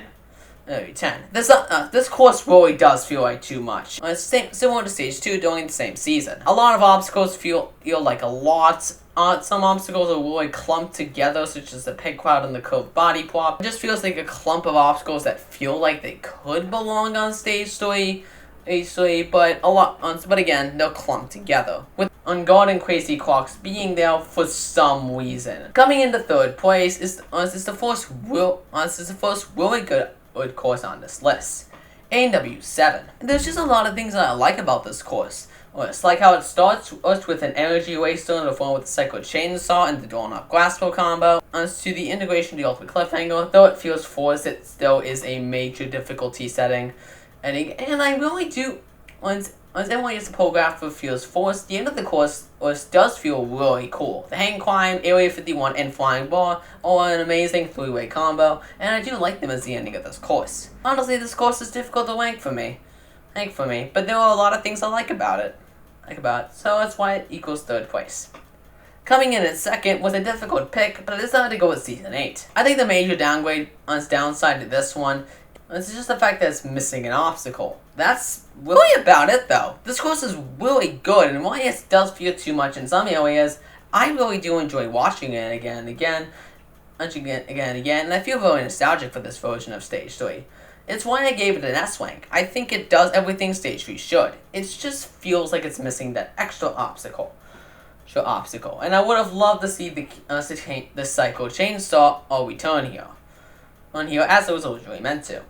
This course really does feel like too much. It's similar to Stage 2 during the same season. A lot of obstacles feel like a lot. Some obstacles are really clumped together, such as the pig crowd and the curved body plop. It just feels like a clump of obstacles that feel like they could belong on Stage 3. But again, they're clumped together, with unguarded crazy clocks being there for some reason. Coming into 3rd place is the first really good course on this list, AW7. There's just a lot of things that I like about this course. It's like how it starts with an energy waster in the form with the cycle chainsaw and the doorknob grasper combo, to the integration of the ultimate cliffhanger. Though it feels forced, it still is a major difficulty setting. And I really do, once everyone gets the pole feels forced, the end of the course does feel really cool. The hang climb, Area 51, and flying bar are an amazing 3-way combo, and I do like them as the ending of this course. Honestly, this course is difficult to rank for me, but there are a lot of things I like about it, so that's why it equals 3rd place. Coming in at 2nd was a difficult pick, but I decided to go with Season 8. I think the major downside to this one is just the fact that it's missing an obstacle. That's really about it, though. This course is really good, and while it does feel too much in some areas, I really do enjoy watching it again and again, and I feel very nostalgic for this version of Stage 3. It's why I gave it an S rank. I think it does everything Stage 3 should. It just feels like it's missing that extra obstacle. And I would have loved to see the cycle chainsaw return here. As it was originally meant to.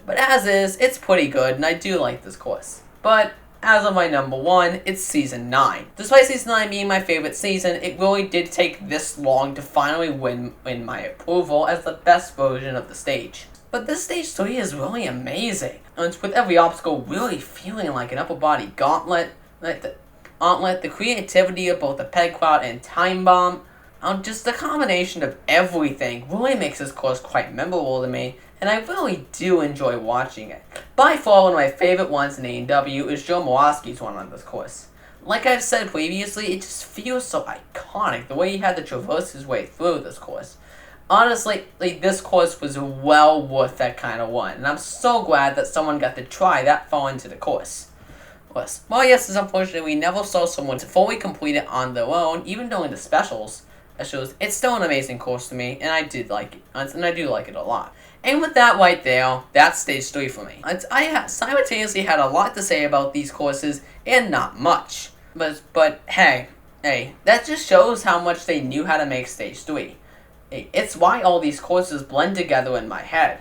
But as is, it's pretty good, and I do like this course. But as of my number 1, it's Season 9. Despite Season 9 being my favorite season, it really did take this long to finally win my approval as the best version of the stage. But this Stage 3 is really amazing, and with every obstacle really feeling like an upper body gauntlet. The creativity of both the peg cloud and time bomb, just the combination of everything really makes this course quite memorable to me, and I really do enjoy watching it. By far, one of my favorite ones in A&W is Joe Morawski's one on this course. Like I've said previously, it just feels so iconic, the way he had to traverse his way through this course. Honestly, this course was well worth that kind of one, and I'm so glad that someone got to try that far into the course. Well, yes, it's unfortunate we never saw someone fully complete it on their own, even during the specials. It's still an amazing course to me, and I did like it, and I do like it a lot. And with that right there, that's Stage 3 for me. I simultaneously had a lot to say about these courses, and not much. But hey, that just shows how much they knew how to make Stage 3. It's why all these courses blend together in my head.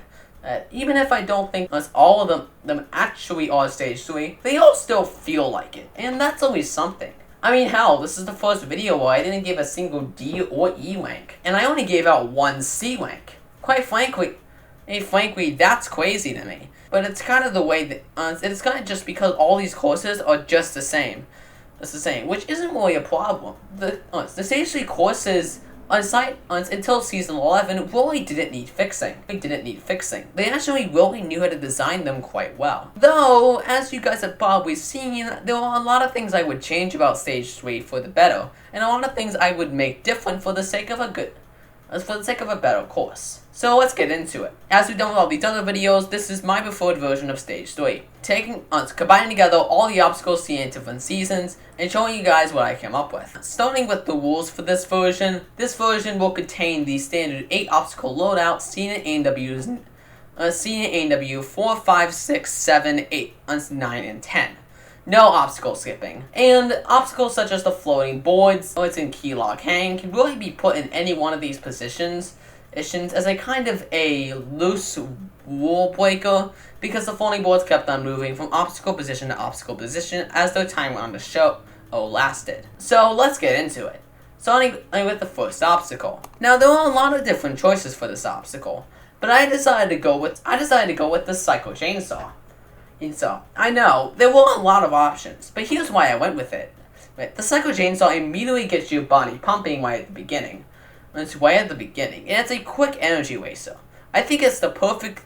Even if I don't think all of them actually are Stage 3, they all still feel like it, and that's always something. I mean, hell, this is the first video where I didn't give a single D or E rank, and I only gave out one C rank. Quite frankly, that's crazy to me. But it's kind of the way that, it's kind of just because all these courses are just the same. It's the same, which isn't really a problem. The Stage 3 courses, until Season 11, really didn't need fixing. They actually really knew how to design them quite well. Though, as you guys have probably seen, there are a lot of things I would change about Stage 3 for the better, and a lot of things I would make different for the sake of a better course. So let's get into it. As we've done with all these other videos, this is my preferred version of Stage 3. Combining together all the obstacles seen in different seasons, and showing you guys what I came up with. Starting with the rules for this version will contain the standard 8 obstacle loadout seen in A&W 4, 5, 6, 7, 8, 9, and 10. No obstacle skipping. And obstacles such as the floating boards, and key lock hang can really be put in any one of these positions as a kind of a loose rule breaker, because the floating boards kept on moving from obstacle position to obstacle position as their time on the show lasted. So let's get into it. Starting with the first obstacle. Now there are a lot of different choices for this obstacle, but I decided to go with the cycle chainsaw. And so, I know, there were a lot of options, but here's why I went with it. Right, the Psycho Chainsaw immediately gets your body pumping right at the beginning. It's right at the beginning, and it's a quick energy waster. I think it's the perfect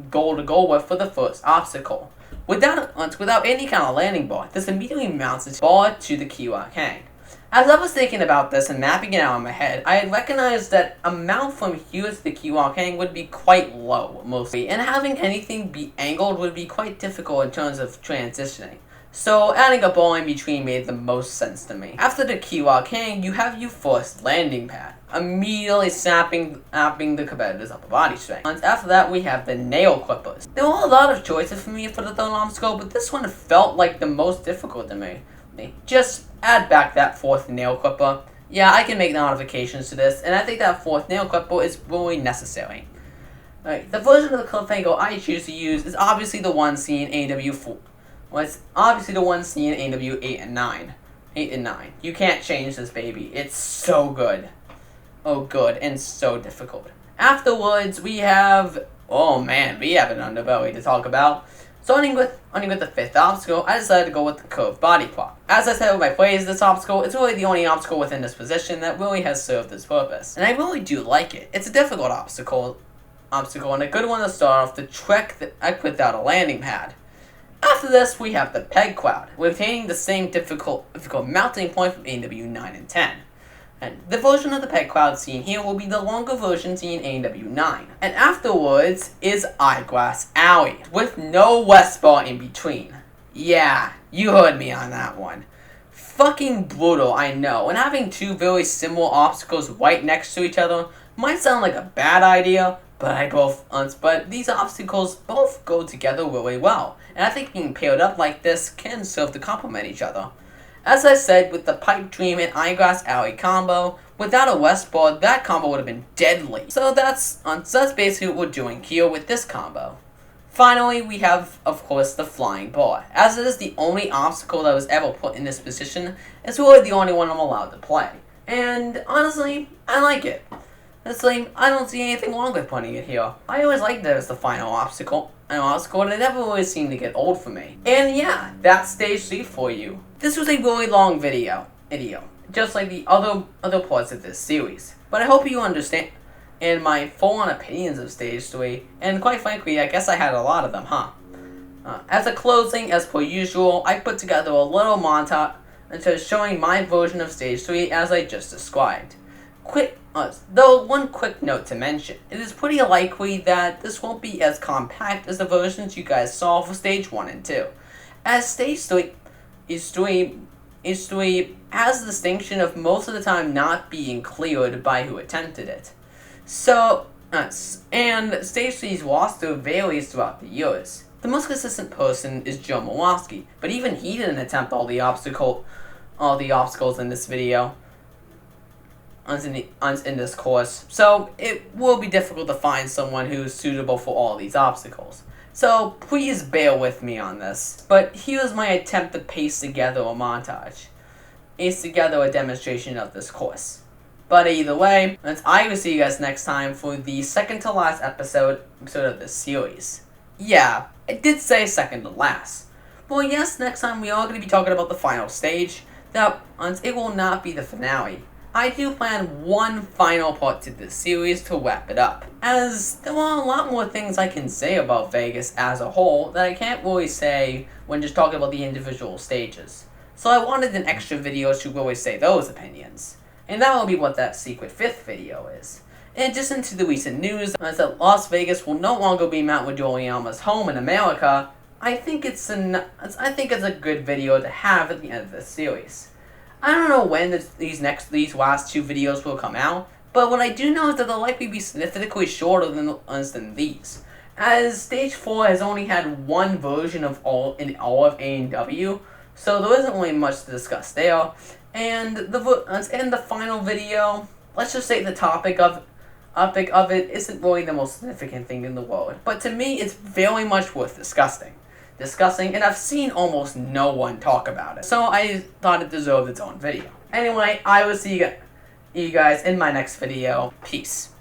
goal to go with for the first obstacle. Without any kind of landing bar, this immediately mounts its bar to the Kiwa Kang. As I was thinking about this and mapping it out in my head, I had recognized that a mount from here to the Kiwa Kang would be quite low, mostly, and having anything be angled would be quite difficult in terms of transitioning. So adding a bar in between made the most sense to me. After the Kiwa Kang, you have your first landing pad, immediately snapping the competitor's upper body strength. And after that, we have the nail clippers. There were a lot of choices for me for the third obstacle, but this one felt like the most difficult to me. Just add back that fourth nail clipper. Yeah, I can make modifications to this, and I think that fourth nail clipper is really necessary. Alright, the version of the cliffhanger I choose to use is obviously the one seen in AW4. Well, it's obviously the one seen in AW 8 and 9. 8 and 9. You can't change this baby. It's so good. Oh, good, and so difficult. Afterwards, we have... Oh man, we have an underbelly to talk about. Starting with the fifth obstacle, I decided to go with the curved body plot. As I said with my plays, this obstacle is really the only obstacle within this position that really has served its purpose. And I really do like it. It's a difficult obstacle and a good one to start off the trek without a landing pad. After this, we have the peg cloud, retaining the same difficult mounting point from AW 9 and 10. And the version of the peg cloud seen here will be the longer version seen in AW 9. And afterwards is Eyeglass Alley, with no west bar in between. Yeah, you heard me on that one. Fucking brutal, I know, and having two very similar obstacles right next to each other might sound like a bad idea, but these obstacles both go together really well, and I think being paired up like this can serve to complement each other. As I said, with the Pipe Dream and Eyeglass Alley combo, without a west bar, that combo would have been deadly. So that's basically what we're doing here with this combo. Finally, we have, of course, the flying bar. As it is the only obstacle that was ever put in this position, it's really the only one I'm allowed to play. And honestly, I like it. Honestly, I don't see anything wrong with putting it here. I always liked it as the final obstacle, and it never really seemed to get old for me. And yeah, that's stage 3 for you. This was a really long video, just like the other parts of this series. But I hope you understand my full-on opinions of stage 3, and quite frankly, I guess I had a lot of them, huh? As a closing, as per usual, I put together a little montage showing my version of stage 3 as I just described. Though one quick note to mention, it is pretty likely that this won't be as compact as the versions you guys saw for stage 1 and 2, as stage 3 has the distinction of most of the time not being cleared by who attempted it. So, and stage 3's roster varies throughout the years. The most consistent person is Joe Mawowski, but even he didn't attempt all the obstacles in this video. In this course, so it will be difficult to find someone who's suitable for all these obstacles. So please bear with me on this. But here's my attempt to piece together a demonstration of this course. But either way, I will see you guys next time for the second to last episode of this series. Yeah, I did say second to last. Well, yes, next time we are going to be talking about the final stage. It will not be the finale. I do plan one final part to this series to wrap it up, as there are a lot more things I can say about Vegas as a whole that I can't really say when just talking about the individual stages. So I wanted an extra video to really say those opinions, and that will be what that secret 5th video is. In addition to the recent news that Las Vegas will no longer be Mount Wajoriama's home in America, I think it's a good video to have at the end of this series. I don't know when these last 2 videos will come out, but what I do know is that they'll likely be significantly shorter than these, as Stage 4 has only had one version of all of A&W, so there isn't really much to discuss there. And the final video, let's just say the topic of it isn't really the most significant thing in the world, but to me it's very much worth discussing, and I've seen almost no one talk about it, so I thought it deserved its own video. Anyway, I will see you guys in my next video. Peace.